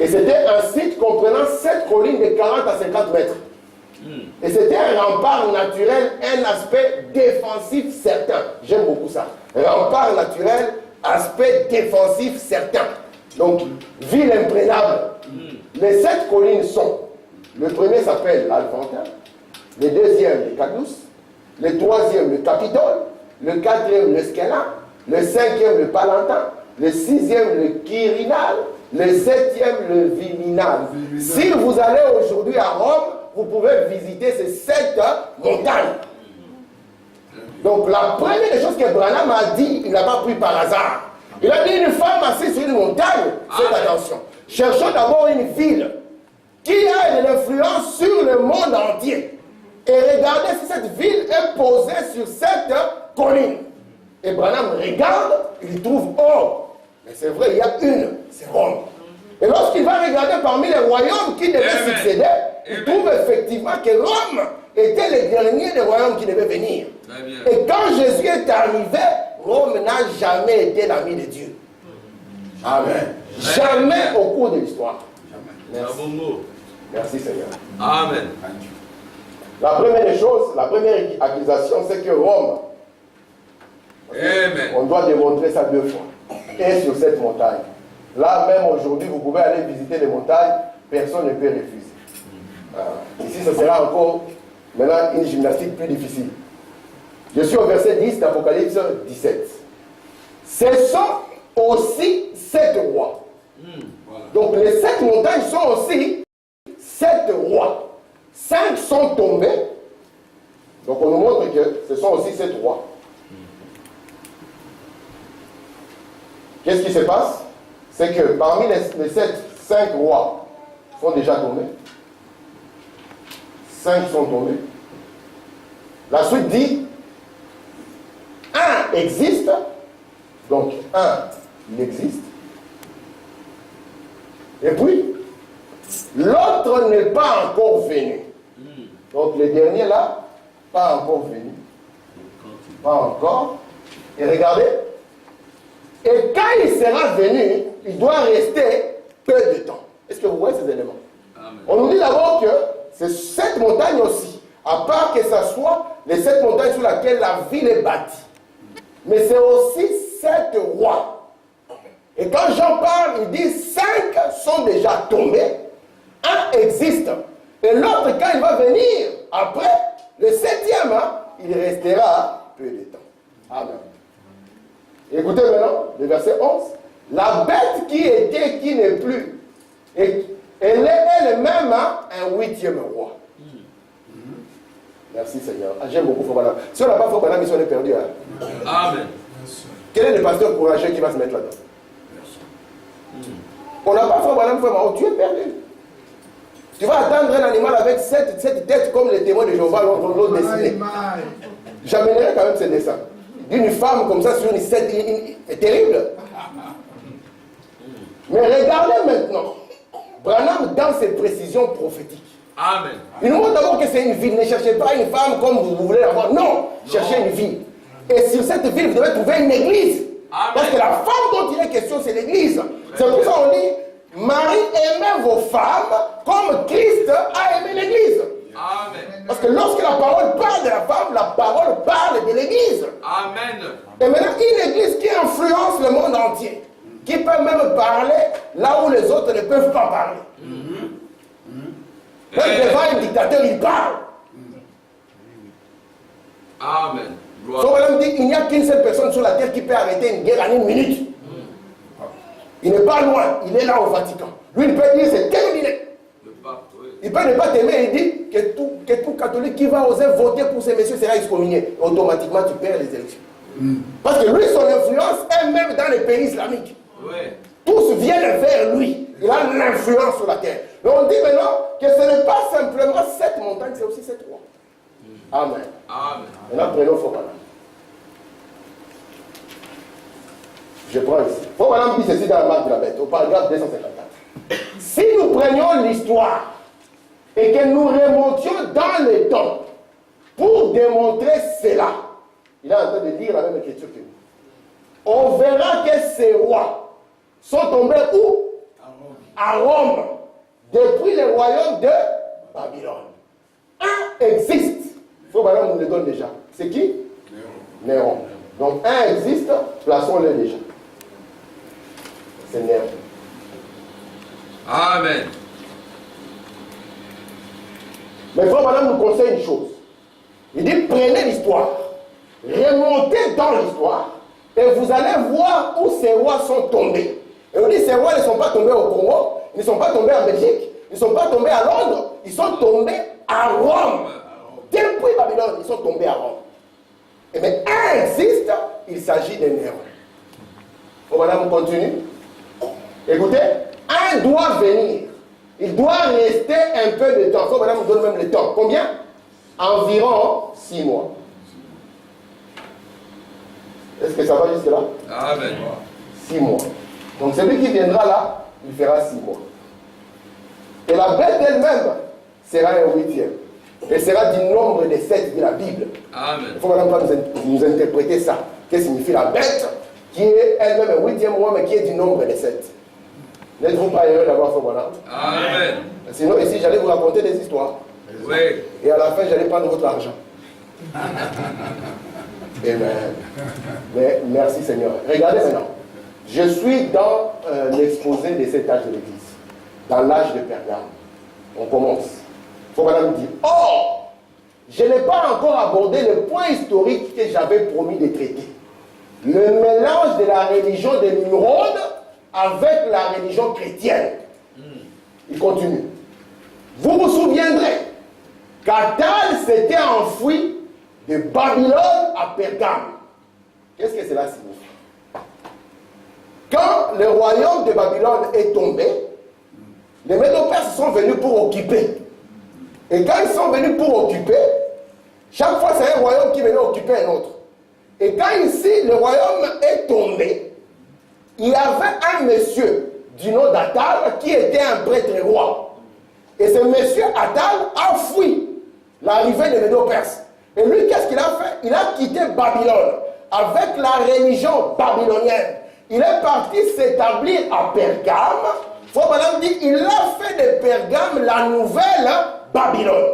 Et c'était un site comprenant 7 collines de 40 à 50 mètres. Et c'était un rempart naturel, un aspect défensif certain. J'aime beaucoup ça. Rempart naturel, aspect défensif certain. Donc, ville imprégnable. Les 7 collines sont, le premier s'appelle l'Alfantin, le deuxième le Cadus, le troisième le Capitole, le quatrième le Skéla, le cinquième le Palantin, le sixième le Quirinal, le septième le Viminal. Si vous allez aujourd'hui à Rome, vous pouvez visiter ces 7 montagnes. Donc la première des choses que Branham a dit, il n'a pas pris par hasard. Il a dit une femme assise sur une montagne, faites attention. Cherchons d'abord une ville qui a de l'influence sur le monde entier. Et regardez si cette ville est posée sur cette colline. Et Branham regarde, il trouve mais c'est vrai, il y a une, c'est Rome. Et lorsqu'il va regarder parmi les royaumes qui devaient succéder, il trouve effectivement que Rome était le dernier des royaumes qui devait venir. Et quand Jésus est arrivé, Rome n'a jamais été l'ami de Dieu. Amen. Jamais au cours de l'histoire. Merci. Merci Seigneur.
Amen.
La première des choses, la première accusation, c'est que Rome,
Amen.
on doit démontrer ça 2 fois. Et sur cette montagne. Là même aujourd'hui, vous pouvez aller visiter les montagnes, personne ne peut refuser. Ici, ce sera encore maintenant une gymnastique plus difficile. Je suis au verset 10 d'Apocalypse 17. Ce sont aussi 7 rois. Donc les 7 montagnes sont aussi 7 rois. 5 sont tombés. Donc on nous montre que ce sont aussi 7 rois. Qu'est-ce qui se passe? C'est que parmi les 5 rois sont déjà tombés. 5 sont tombés. La suite dit, un existe. Donc, un, il existe. Et puis, l'autre n'est pas encore venu. Donc, le dernier là, pas encore venu. Pas encore. Et regardez. Et quand il sera venu, il doit rester peu de temps. Est-ce que vous voyez ces éléments? Amen. On nous dit d'abord que c'est 7 montagnes aussi, à part que ce soit les 7 montagnes sur lesquelles la ville est bâtie. Mais c'est aussi 7 rois. Et quand Jean parle, il dit 5 sont déjà tombés, un existe. Et l'autre, quand il va venir, après, le 7e, il restera peu de temps. Amen. Écoutez maintenant, le verset 11. La bête qui était, qui n'est plus, et elle est elle-même un 8e roi. Merci Seigneur. J'aime beaucoup Frère Branham. Si on n'a pas Frère Branham, on est perdu.
Amen.
Quel est le pasteur courageux qui va se mettre là-dedans? On n'a pas Frère Branham, tu es perdu. Tu vas attendre un animal avec 7 têtes comme les témoins de Jéhovah l'ont dessiné. J'amènerai quand même ce dessin. D'une femme comme ça sur une scène, c'est terrible. Mais regardez maintenant, Branham dans ses précisions prophétiques.
Amen.
Il nous montre d'abord que c'est une ville. Ne cherchez pas une femme comme vous voulez l'avoir. Non, cherchez une ville. Et sur cette ville, vous devez trouver une église. Amen. Parce que la femme dont il est question, c'est l'église. C'est pour ça qu'on dit, Marie, aimez vos femmes comme Christ a aimé l'église. Amen. Parce que lorsque la parole parle de la femme, la parole parle de l'église. Amen. Et maintenant, une église qui influence le monde entier, qui peut même parler là où les autres ne peuvent pas parler. Même devant un dictateur, il parle.
Amen.
Son madame dit il n'y a qu'une seule personne sur la terre qui peut arrêter une guerre en une minute. Il n'est pas loin, il est là au Vatican. Lui, il peut dire c'est terminé. Il peut ne pas t'aimer et dire que tout catholique qui va oser voter pour ces messieurs sera excommunié. Automatiquement, tu perds les élections. Parce que lui, son influence est même dans les pays islamiques. Tous viennent vers lui. Il a l'influence sur la terre. Mais on dit maintenant que ce n'est pas simplement 7 montagnes, c'est aussi 7 rois. Amen.
Amen.
Maintenant, prenons Frère Branham. Je prends ici. Frère Branham dit ceci dans la marque de la bête, au paragraphe 254. Si nous prenions l'histoire et que nous remontions dans le temps pour démontrer cela, il est en train de lire la même écriture que nous. On verra que ces rois sont tombés où? À Rome. Depuis le royaume de Babylone. Un existe. Frère Branham nous le donne déjà. C'est qui? Néron. Donc un existe, plaçons-le déjà. C'est Néron.
Amen.
Mais Frère Branham nous conseille une chose. Il dit prenez l'histoire, remontez dans l'histoire, et vous allez voir où ces rois sont tombés. Et on dit ces rois ne sont pas tombés au Congo, ils ne sont pas tombés en Belgique, ils ne sont pas tombés à Londres, ils sont tombés à Rome. Depuis Babylone, ils sont tombés à Rome. Et mais un existe, il s'agit de Néron. Voilà, on continue. Écoutez, un doit venir. Il doit rester un peu de temps. Faut madame nous donne même le temps. Combien? Environ 6 mois. Est-ce que ça va jusque là?
Amen.
6 mois. Donc celui qui viendra là, il fera 6 mois. Et la bête elle-même sera un 8e. Elle sera du nombre des 7 de la Bible.
Amen.
Il faut madame pas nous interpréter ça. Qu'est-ce que signifie la bête qui est elle-même un 8e roi, mais qui est du nombre des 7. N'êtes-vous pas heureux d'avoir fait voilà?
Amen.
Sinon, ici, j'allais vous raconter des histoires.
Oui.
Et à la fin, j'allais prendre votre argent. Amen. Mais merci Seigneur. Regardez maintenant. Je suis dans l'exposé de cet âge de l'Église. Dans l'âge de Pergame. On commence. Il faut madame dire, oh, je n'ai pas encore abordé le point historique que j'avais promis de traiter. Le mélange de la religion de Nimrod avec la religion chrétienne. Il continue. Vous vous souviendrez qu'Atal s'était enfui de Babylone à Pergame. Qu'est-ce que cela signifie? Quand le royaume de Babylone est tombé, les Médo-Perses sont venus pour occuper. Et quand ils sont venus pour occuper, chaque fois c'est un royaume qui venait occuper un autre. Et quand ici le royaume est tombé, il y avait un monsieur du nom d'Atal qui était un prêtre roi. Et ce monsieur Atal a fui l'arrivée des Médo-Perses. Et lui, qu'est-ce qu'il a fait? Il a quitté Babylone avec la religion babylonienne. Il est parti s'établir à Pergame. Frère Branham dit, il a fait de Pergame la nouvelle Babylone.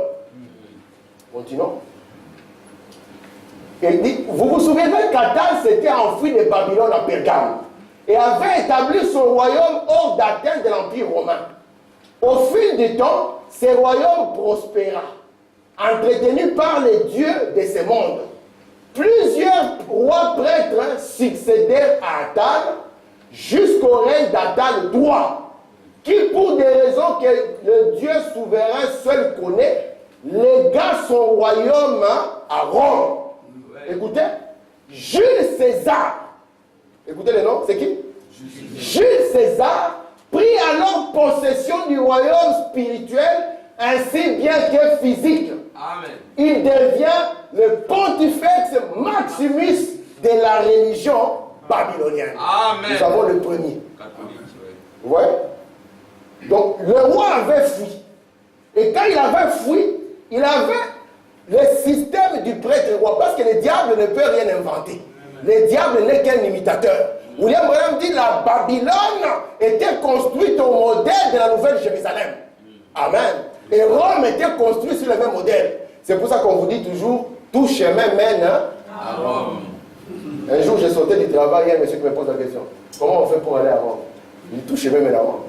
Continuons. Il dit, vous vous souvenez qu'Atal s'était enfui de Babylone à Pergame et avait établi son royaume hors d'atteinte de l'Empire romain. Au fil du temps, ce royaume prospéra, entretenu par les dieux de ce monde. Plusieurs rois prêtres succédèrent à Atal jusqu'au règne d'Atal III, qui, pour des raisons que le Dieu souverain seul connaît, légua son royaume à Rome. Écoutez, Jules César, écoutez le nom, c'est qui? Jules César prit alors possession du royaume spirituel ainsi bien que physique.
Amen.
Il devient le pontifex maximus de la religion babylonienne.
Amen.
Nous avons le premier.
Catholique, oui.
Vous voyez? Donc le roi avait fui. Et quand il avait fui, il avait le système du prêtre roi. Parce que le diable ne peut rien inventer. Le diable n'est qu'un imitateur. William Branham dit la Babylone était construite au modèle de la Nouvelle Jérusalem. Amen. Et Rome était construit sur le même modèle. C'est pour ça qu'on vous dit toujours, tout chemin mène
À Rome.
Un jour, j'ai sauté du travail, il y a un monsieur qui me pose la question. Comment on fait pour aller à Rome? Il dit, tout chemin mène à Rome.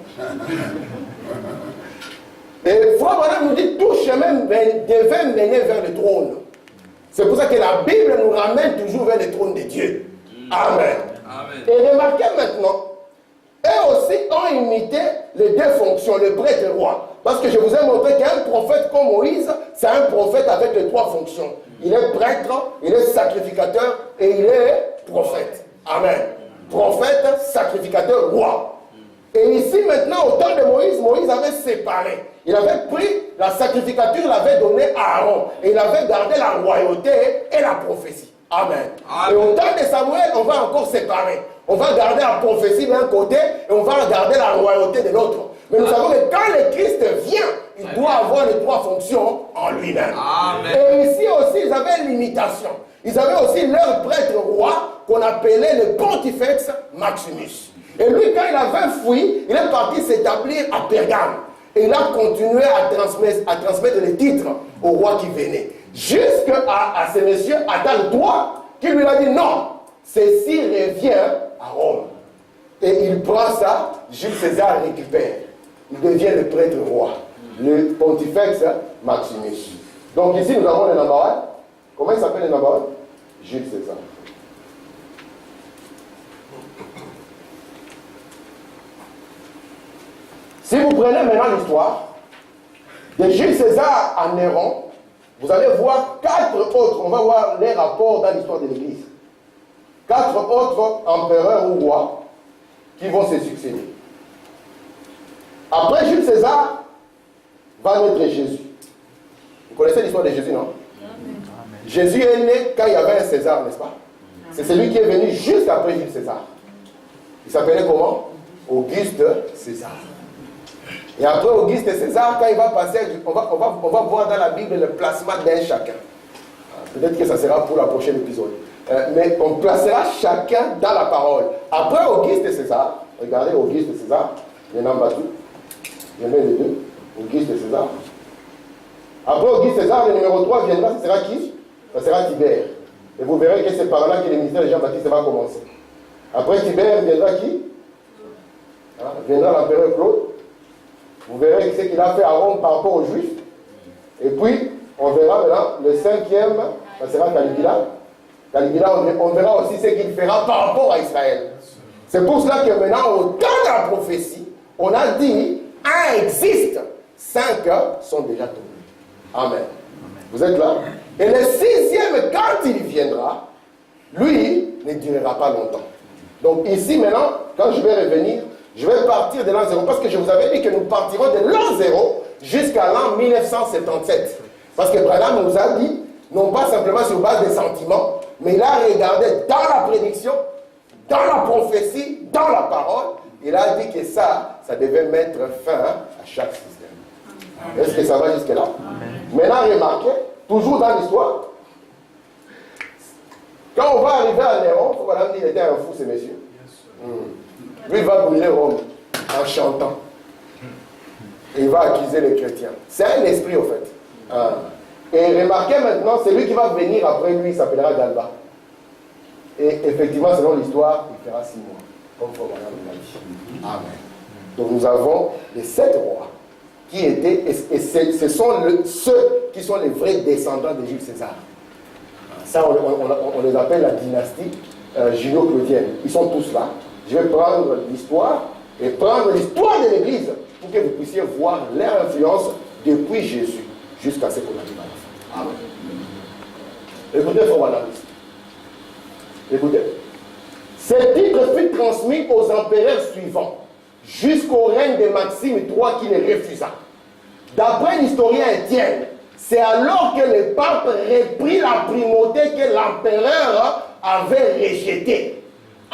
Et Frère Branham nous dit, tout chemin devait mener vers le trône. C'est pour ça que la Bible nous ramène toujours vers le trône de Dieu. Amen.
Amen.
Et remarquez maintenant, eux aussi ont imité les deux fonctions, le prêtre et le roi. Parce que je vous ai montré qu'un prophète comme Moïse, c'est un prophète avec les trois fonctions. Il est prêtre, il est sacrificateur et il est prophète. Amen. Prophète, sacrificateur, roi. Et ici maintenant, au temps de Moïse, Moïse avait séparé. Il avait pris la sacrificature, il avait donné à Aaron. Et il avait gardé la royauté et la prophétie. Amen. Et au temps de Samuel, on va encore séparer. On va garder la prophétie d'un côté et on va garder la royauté de l'autre. Mais nous savons que quand le Christ vient, il doit avoir les trois fonctions en lui-même. Et ici aussi, ils avaient une limitation. Ils avaient aussi leur prêtre roi qu'on appelait le Pontifex Maximus. Et lui, quand il avait fui, il est parti s'établir à Pergame. Et il a continué à transmettre les titres au roi qui venait. Jusqu'à ce monsieur Attal III qui lui a dit non, ceci revient à Rome. Et il prend ça, Jules César récupère. Il devient le prêtre roi, le Pontifex Maximus. Donc ici nous avons le number one. Comment il s'appelle le number one? Jules César. Si vous prenez maintenant l'histoire de Jules César à Néron, vous allez voir 4 autres, on va voir les rapports dans l'histoire de l'Église. 4 autres empereurs ou rois qui vont se succéder. Après Jules César, va naître Jésus. Vous connaissez l'histoire de Jésus, non? Amen. Jésus est né quand il y avait un César, n'est-ce pas? C'est celui qui est venu juste après Jules César. Il s'appelait comment? Auguste César. Et après Auguste César, quand il va passer, on va voir dans la Bible le placement d'un chacun. Peut-être que ça sera pour la prochaine épisode. Mais on placera chacun dans la parole. Après Auguste César, regardez Auguste César, il y en a battu. Je mets les deux, Auguste César. Après Auguste César, le numéro 3 viendra, ce sera qui? Ça sera Tibère. Et vous verrez que c'est par là que le ministère de Jean-Baptiste va commencer. Après Tibère, viendra qui? Viendra l'empereur Claude. Vous verrez ce qu'il a fait à Rome par rapport aux Juifs. Et puis, on verra maintenant, le 5e, ça sera Caligula. Caligula, on verra aussi ce qu'il fera par rapport à Israël. C'est pour cela que maintenant, au temps de la prophétie, on a dit, un existe, 5 sont déjà tombés. Amen. Vous êtes là? Et le 6e, quand il viendra, lui ne durera pas longtemps. Donc ici maintenant, quand je vais revenir, je vais partir de l'an 0, parce que je vous avais dit que nous partirons de l'an 0 jusqu'à l'an 1977. Parce que Branham nous a dit, non pas simplement sur base des sentiments, mais il a regardé dans la prédiction, dans la prophétie, dans la parole, il a dit que ça devait mettre fin à chaque système. Est-ce que ça va jusque-là? Maintenant, remarquez, toujours dans l'histoire, quand on va arriver à Néron, il faut qu'on il était un fou, ce monsieur. Lui, il va brûler Rome en chantant. Et il va accuser les chrétiens. C'est un esprit, au fait. Et remarquez maintenant, celui qui va venir après lui, il s'appellera Galba. Et effectivement, selon l'histoire, il fera 6 mois. Comme Frère Branham l'a dit. Amen. Donc nous avons les 7 rois qui étaient, et ce sont ceux qui sont les vrais descendants de Jules César. Ça, on les appelle la dynastie julio-claudienne. Ils sont tous là. Je vais prendre l'histoire et prendre l'histoire de l'Église pour que vous puissiez voir leur influence depuis Jésus jusqu'à ce qu'on arrive à la fin. Amen. Écoutez, Frère Branham. Écoutez. Ce titre fut transmis aux empereurs suivants jusqu'au règne de Maxime III qui les refusa. D'après l'historien Étienne, c'est alors que le pape reprit la primauté que l'empereur avait rejetée.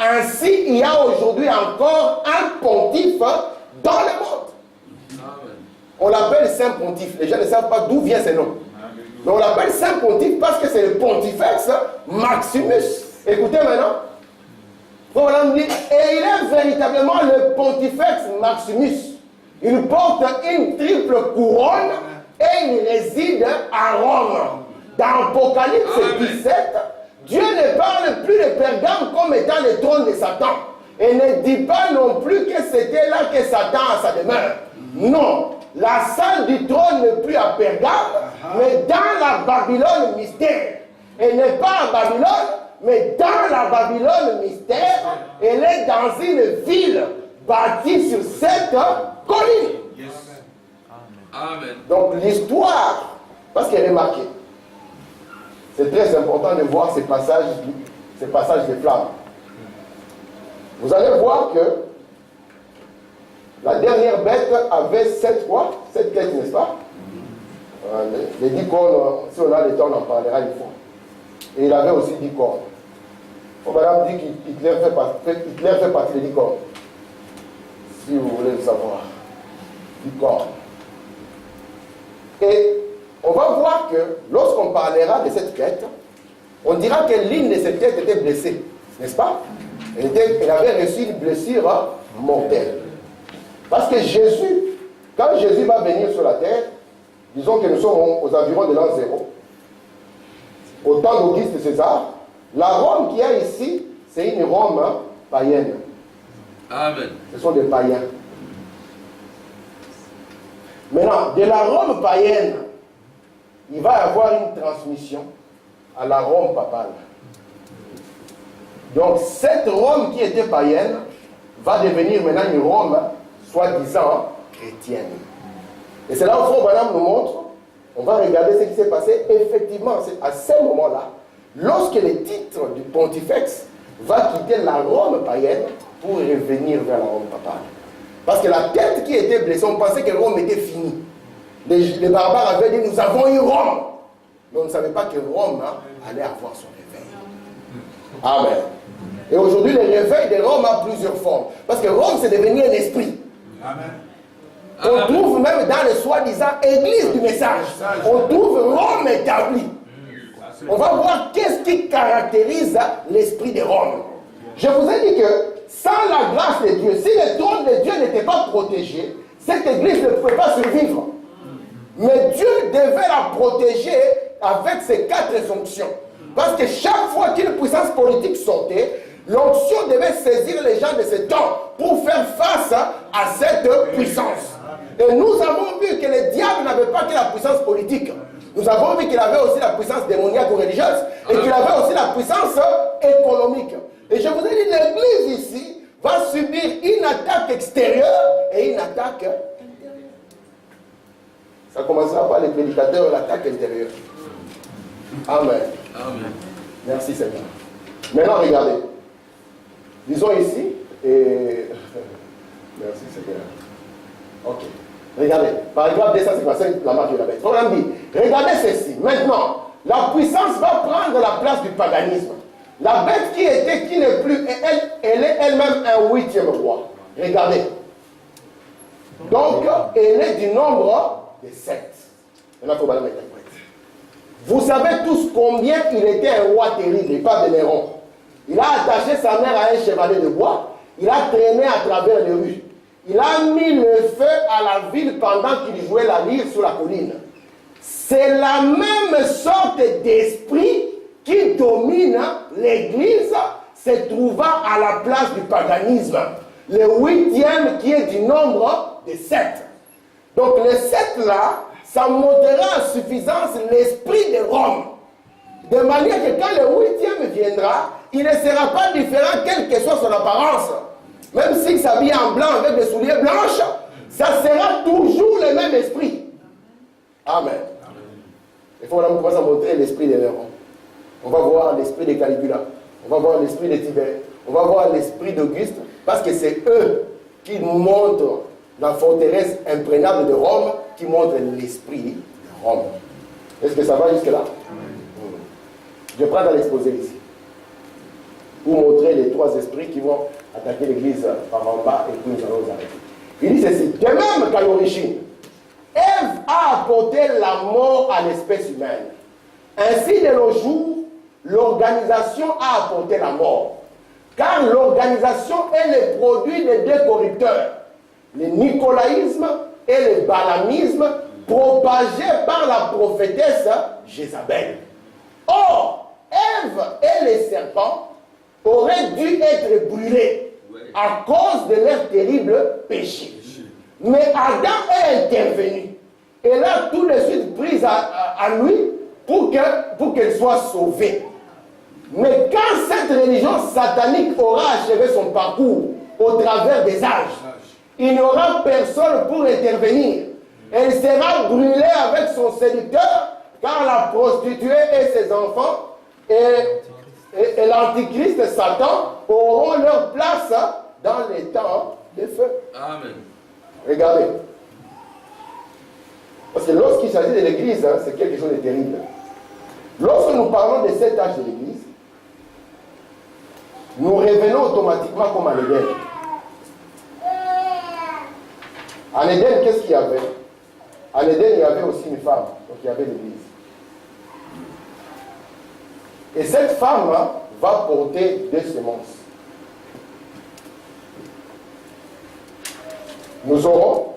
Ainsi, il y a aujourd'hui encore un pontife dans le monde. On l'appelle Saint Pontife. Les gens ne savent pas d'où vient ce nom. Mais on l'appelle Saint Pontife parce que c'est le Pontifex Maximus. Écoutez maintenant. Et il est véritablement le Pontifex Maximus. Il porte une triple couronne et il réside à Rome. Dans Apocalypse 17, Dieu ne parle plus de Pergame comme étant le trône de Satan. Et ne dit pas non plus que c'était là que Satan a sa demeure. Non, la salle du trône n'est plus à Pergame, mais dans la Babylone mystère. Elle n'est pas à Babylone, mais dans la Babylone mystère, elle est dans une ville bâtie sur 7 collines.
Yes. Amen.
Donc l'histoire, parce qu'elle est marquée, c'est très important de voir ces passages de flammes. Vous allez voir que La dernière bête avait 7 quoi? 7 têtes, n'est-ce pas? Les 10 cornes, si on a le temps, on en parlera une fois. Et il avait aussi 10 cornes. Madame dit qu'Hitler fait partie des 10 cornes. Si vous voulez le savoir. 10 cornes. Et on va voir que lorsqu'on parlera de cette tête, on dira que l'une de ces têtes était blessée. N'est-ce pas? Elle avait reçu une blessure mortelle. Parce que Jésus, quand Jésus va venir sur la terre, disons que nous sommes aux environs de l'an 0, au temps d'Auguste César, la Rome qu'il y a ici, c'est une Rome païenne.
Amen.
Ce sont des païens. Maintenant, de la Rome païenne, il va y avoir une transmission à la Rome papale. Donc, cette Rome qui était païenne va devenir maintenant une Rome soi-disant chrétienne. Et c'est là où Frère Branham nous montre, on va regarder ce qui s'est passé. Effectivement, c'est à ce moment-là, lorsque le titre du pontifex va quitter la Rome païenne pour revenir vers la Rome papale. Parce que la tête qui était blessée, on pensait que Rome était finie. Les barbares avaient dit, nous avons eu Rome. Mais on ne savait pas que Rome allait avoir son réveil. Amen. Et aujourd'hui, le réveil de Rome a plusieurs formes. Parce que Rome, c'est devenu un esprit.
Amen.
On trouve même dans le soi-disant église du message, on trouve Rome établie. On va voir qu'est-ce qui caractérise l'esprit de Rome. Je vous ai dit que sans la grâce de Dieu, si le trône de Dieu n'était pas protégé, cette église ne pouvait pas survivre. Mais Dieu devait la protéger avec ses 4 onctions. Parce que chaque fois qu'une puissance politique sortait, l'onction devait saisir les gens de ce temps pour faire face à cette puissance. Et nous avons vu que le diable n'avait pas que la puissance politique. Nous avons vu qu'il avait aussi la puissance démoniaque ou religieuse et qu'il avait aussi la puissance économique. Et je vous ai dit, l'église ici va subir une attaque extérieure et une attaque intérieure. Ça commencera par les prédicateurs, l'attaque intérieure. Amen.
Amen.
Merci Seigneur. Maintenant, regardez. Disons ici, et... Merci Seigneur. Ok. Regardez, paragraphe 255, la marque de la bête. On a dit, regardez ceci. Maintenant, la puissance va prendre la place du paganisme. La bête qui n'est plus, elle est elle-même un 8e roi. Regardez. Donc, elle est du nombre de 7. Maintenant, il faut la mettre à prête. Vous savez tous combien il était un roi terrible, et pas de Néron. Il a attaché sa mère à un chevalet de bois. Il a traîné à travers les rues. Il a mis le feu à la ville pendant qu'il jouait la lyre sur la colline. C'est la même sorte d'esprit qui domine l'Église, se trouvant à la place du paganisme. Le 8e qui est du nombre de 7. Donc le 7 là, ça montrera en suffisance l'esprit de Rome. De manière que quand le 8e viendra, il ne sera pas différent quelle que soit son apparence. Même s'il s'habille en blanc avec des souliers blanches, ça sera toujours le même esprit. Amen. Il faut commencer à montrer l'esprit de Néron. On va voir l'esprit de Caligula. On va voir l'esprit de Tibère. On va voir l'esprit d'Auguste. Parce que c'est eux qui nous montrent la forteresse imprenable de Rome, qui montre l'esprit de Rome. Est-ce que ça va jusque-là? Je prends dans l'exposé ici. Pour montrer les 3 esprits qui vont attaquer l'église par en bas et puis nous allons nous arrêter. Il dit ceci, de même qu'à l'origine, Ève a apporté la mort à l'espèce humaine. Ainsi, de nos jours, l'organisation a apporté la mort. Car l'organisation est le produit des 2 corrupteurs, le nicolaïsme et le balamisme propagés par la prophétesse Jézabel. Or, Ève et les serpents auraient dû être brûlés à cause de leur terrible péché. Mais Adam est intervenu. Et là, tout de suite prise à lui pour qu'elle soit sauvée. Mais quand cette religion satanique aura achevé son parcours au travers des âges, il n'y aura personne pour intervenir. Elle sera brûlée avec son séducteur, car la prostituée et ses enfants et l'antichrist Satan auront leur place dans les temps de feu.
Amen.
Regardez. Parce que lorsqu'il s'agit de l'église, hein, c'est quelque chose de terrible. Lorsque nous parlons de cet âge de l'église, nous revenons automatiquement comme en Éden. En Éden, qu'est-ce qu'il y avait? En Éden, il y avait aussi une femme, donc il y avait l'église. Et cette femme va porter des semences. Nous aurons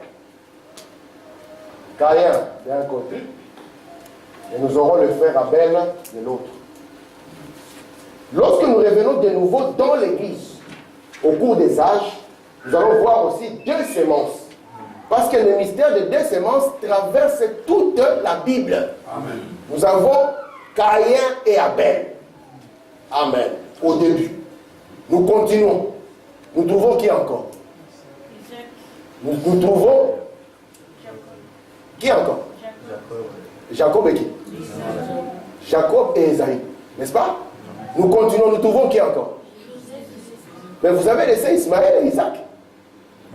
Caïn d'un côté et nous aurons le frère Abel de l'autre. Lorsque nous revenons de nouveau dans l'église, au cours des âges, nous allons voir aussi deux semences. Parce que le mystère de deux semences traverse toute la Bible. Amen. Nous avons Caïn et Abel. Amen. Au début. Nous continuons. Nous trouvons qui encore? Nous trouvons qui encore? Jacob et qui? Jacob et Esaïe. N'est-ce pas? Nous continuons. Nous trouvons qui encore? Mais vous avez laissé Ismaël et Isaac.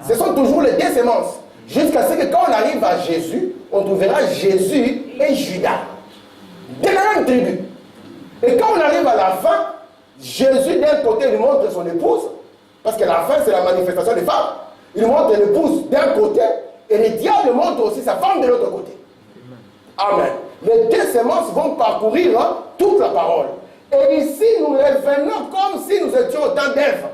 Ce sont toujours les deux semences. Jusqu'à ce que quand on arrive à Jésus, on trouvera Jésus et Judas. De la même tribu. Et quand on arrive à la fin, Jésus d'un côté lui montre son épouse, parce que la fin c'est la manifestation des femmes. Il montre l'épouse d'un côté, et le diable montre aussi sa femme de l'autre côté. Amen. Les deux semences vont parcourir toute la parole. Et ici, nous revenons comme si nous étions au temps d'Ève,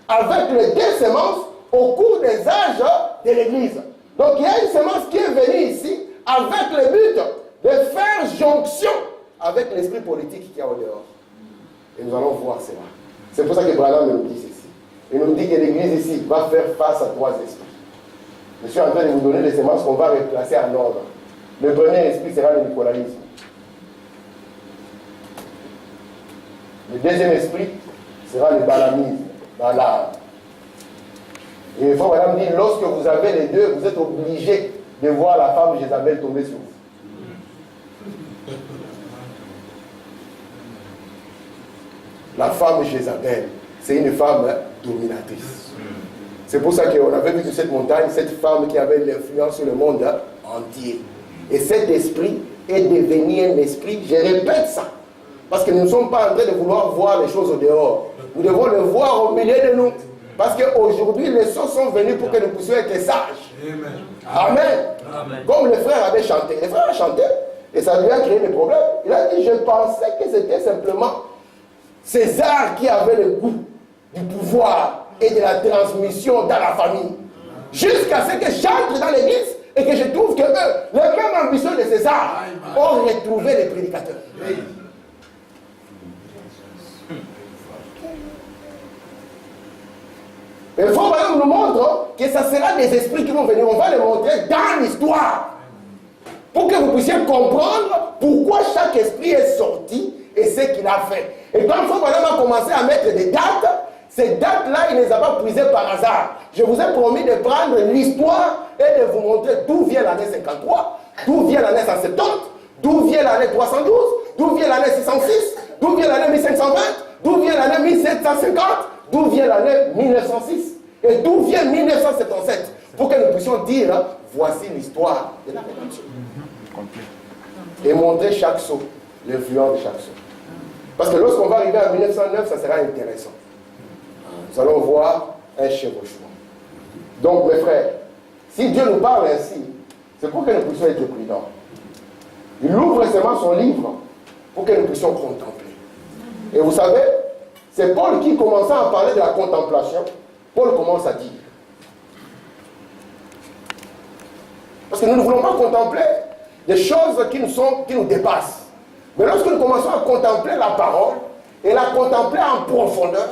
avec les deux semences au cours des âges de l'Église. Donc il y a une semence qui est venue ici avec le but de faire jonction avec l'esprit politique qu'il y a au dehors. Et nous allons voir cela. C'est pour ça que Branham nous dit ceci. Il nous dit que l'Église ici va faire face à trois esprits. Je suis en train de vous donner des semences qu'on va replacer en ordre. Le premier esprit sera le nicolaïsme. Le deuxième esprit sera le balamisme, Balaam. Et il faut Madame dire, lorsque vous avez les deux, vous êtes obligé de voir la femme de Jézabel tomber sur vous. La femme de Jézabel, c'est une femme dominatrice. C'est pour ça qu'on avait vu sur cette montagne, cette femme qui avait l'influence sur le monde entier. Et cet esprit est devenu un esprit, je répète ça, parce que nous ne sommes pas en train de vouloir voir les choses au dehors. Nous devons le voir au milieu de nous. Parce qu'aujourd'hui, les choses sont venues pour que nous puissions être sages. Amen. Amen. Amen. Comme le frère avait chanté. Le frère a chanté et ça lui a créé des problèmes. Il a dit, je pensais que c'était simplement César qui avait le goût du pouvoir et de la transmission dans la famille. Jusqu'à ce que j'entre dans l'église et que je trouve que eux, les mêmes ambitions de César, ont retrouvé les prédicateurs. Il faut que nous montre que ça sera des esprits qui vont venir. On va les montrer dans l'histoire. Pour que vous puissiez comprendre pourquoi chaque esprit est sorti et ce qu'il a fait. Et quand Madame a commencé à mettre des dates, ces dates-là, il ne les a pas prisées par hasard. Je vous ai promis de prendre l'histoire et de vous montrer d'où vient l'année 53, d'où vient l'année 170, d'où vient l'année 312, d'où vient l'année 606, d'où vient l'année 1520, d'où vient l'année 1750, d'où vient l'année 1906 et d'où vient 1977, pour que nous puissions dire, voici l'histoire de la rédemption. Et montrer chaque saut, l'influence de chaque saut. Parce que lorsqu'on va arriver à 1909, ça sera intéressant. Nous allons voir un chevauchement. Donc mes frères, si Dieu nous parle ainsi, c'est pour que nous puissions être prudents. Il ouvre seulement son livre pour que nous puissions contempler. Et vous savez, c'est Paul qui, commençant à parler de la contemplation, Paul commence à dire. Parce que nous ne voulons pas contempler des choses qui nous dépassent. Mais lorsque nous commençons à contempler la parole, et la contempler en profondeur,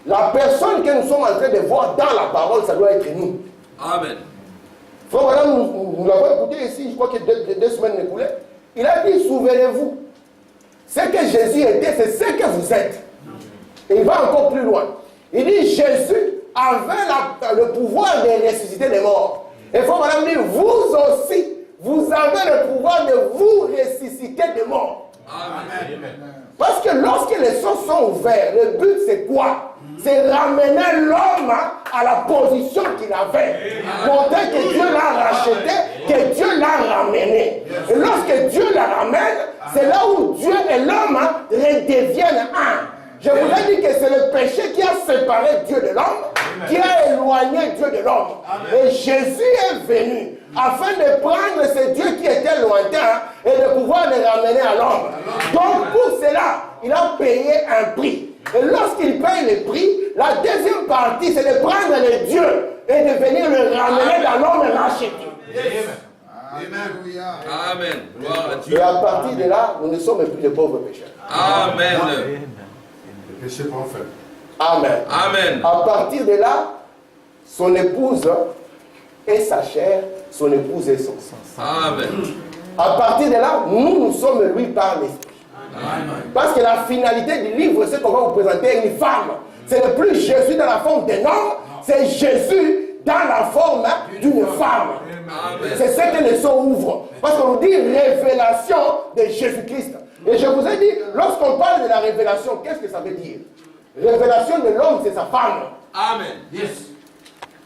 la personne que nous sommes en train de voir dans la parole, ça doit être nous. Amen. Frère, voilà, nous l'avons écouté ici, je crois que deux semaines écoulées. Il a dit, souvenez-vous, ce que Jésus était, c'est ce que vous êtes. Et il va encore plus loin. Il dit, Jésus avait le pouvoir de ressusciter les morts. Et frère, voilà, il dit, vous aussi, vous avez le pouvoir de vous ressusciter des morts. Amen. Parce que lorsque les sceaux sont ouverts, le but c'est quoi? C'est ramener l'homme à la position qu'il avait. Montrer que Dieu l'a racheté, que Dieu l'a ramené. Et lorsque Dieu la ramène, c'est là où Dieu et l'homme redeviennent un. Je vous ai dit que c'est le péché qui a séparé Dieu de l'homme, qui a éloigné Dieu de l'homme. Et Jésus est venu afin de prendre ce Dieu qui était lointain et de pouvoir le ramener à l'homme. Donc pour cela, il a payé un prix. Et lorsqu'il paye le prix, la deuxième partie, c'est de prendre le Dieu et de venir le ramener dans l'homme racheté.
Amen. Amen. Gloire à Dieu.
Et à partir de là, nous ne sommes plus de pauvres pécheurs.
Amen.
Le péché parfait.
Amen.
Amen.
À partir de là, son épouse est sa chair, son épouse est son sang.
Amen.
À partir de là, nous sommes lui par l'esprit. Parce que la finalité du livre, c'est qu'on va vous présenter une femme. Ce n'est plus Jésus dans la forme d'un homme, c'est Jésus dans la forme d'une femme. C'est ce que les sceaux ouvrent. Parce qu'on nous dit révélation de Jésus-Christ. Et je vous ai dit, lorsqu'on parle de la révélation, qu'est-ce que ça veut dire? Révélation de l'homme, c'est sa femme.
Amen. Yes.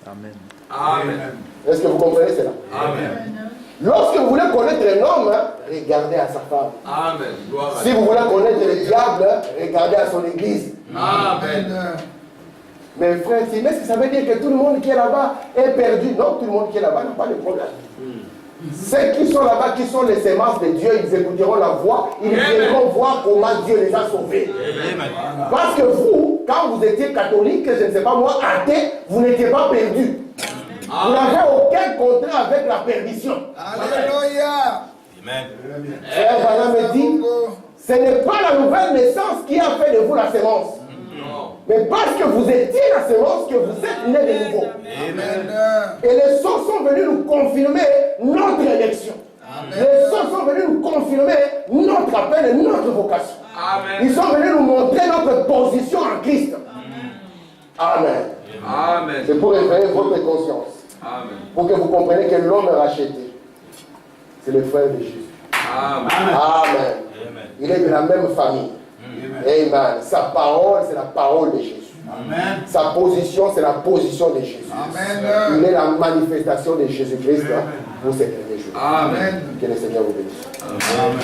Amen.
Amen.
Est-ce que vous comprenez cela?
Amen.
Lorsque vous voulez connaître un homme, regardez à sa femme.
Amen. Gloire à
Si
Dieu.
vous voulez connaître le diable, regardez à son église.
Amen.
Mais frère, mais est-ce que ça veut dire que tout le monde qui est là-bas est perdu? Non, tout le monde qui est là-bas n'a pas de problème. Ceux qui sont là-bas, qui sont les semences de Dieu, ils écouteront la voix, ils viendront voir comment Dieu les a sauvés. Parce que vous, quand vous étiez catholique, je ne sais pas moi, athée, vous n'étiez pas perdu. Vous n'avez aucun contrat avec la perdition.
Alléluia.
Amen.
Frère Branham me dit, ce n'est pas la nouvelle naissance qui a fait de vous la sémence. Mais parce que vous étiez la sémence, que vous êtes né de nouveau.
Amen.
Et les sceaux sont venus nous confirmer notre élection. Les sceaux sont venus nous confirmer notre appel et notre vocation.
Amen.
Ils sont venus nous montrer notre position en Christ. Amen.
Amen.
C'est pour réveiller votre conscience.
Amen.
Pour que vous compreniez que l'homme racheté, c'est le frère de Jésus.
Amen.
Amen. Il est de la même famille. Amen. Sa parole, c'est la parole de Jésus.
Amen.
Sa position, c'est la position de Jésus.
Amen.
Il est la manifestation de Jésus-Christ pour ces derniers jours.
Amen.
Que le Seigneur vous bénisse.
Amen.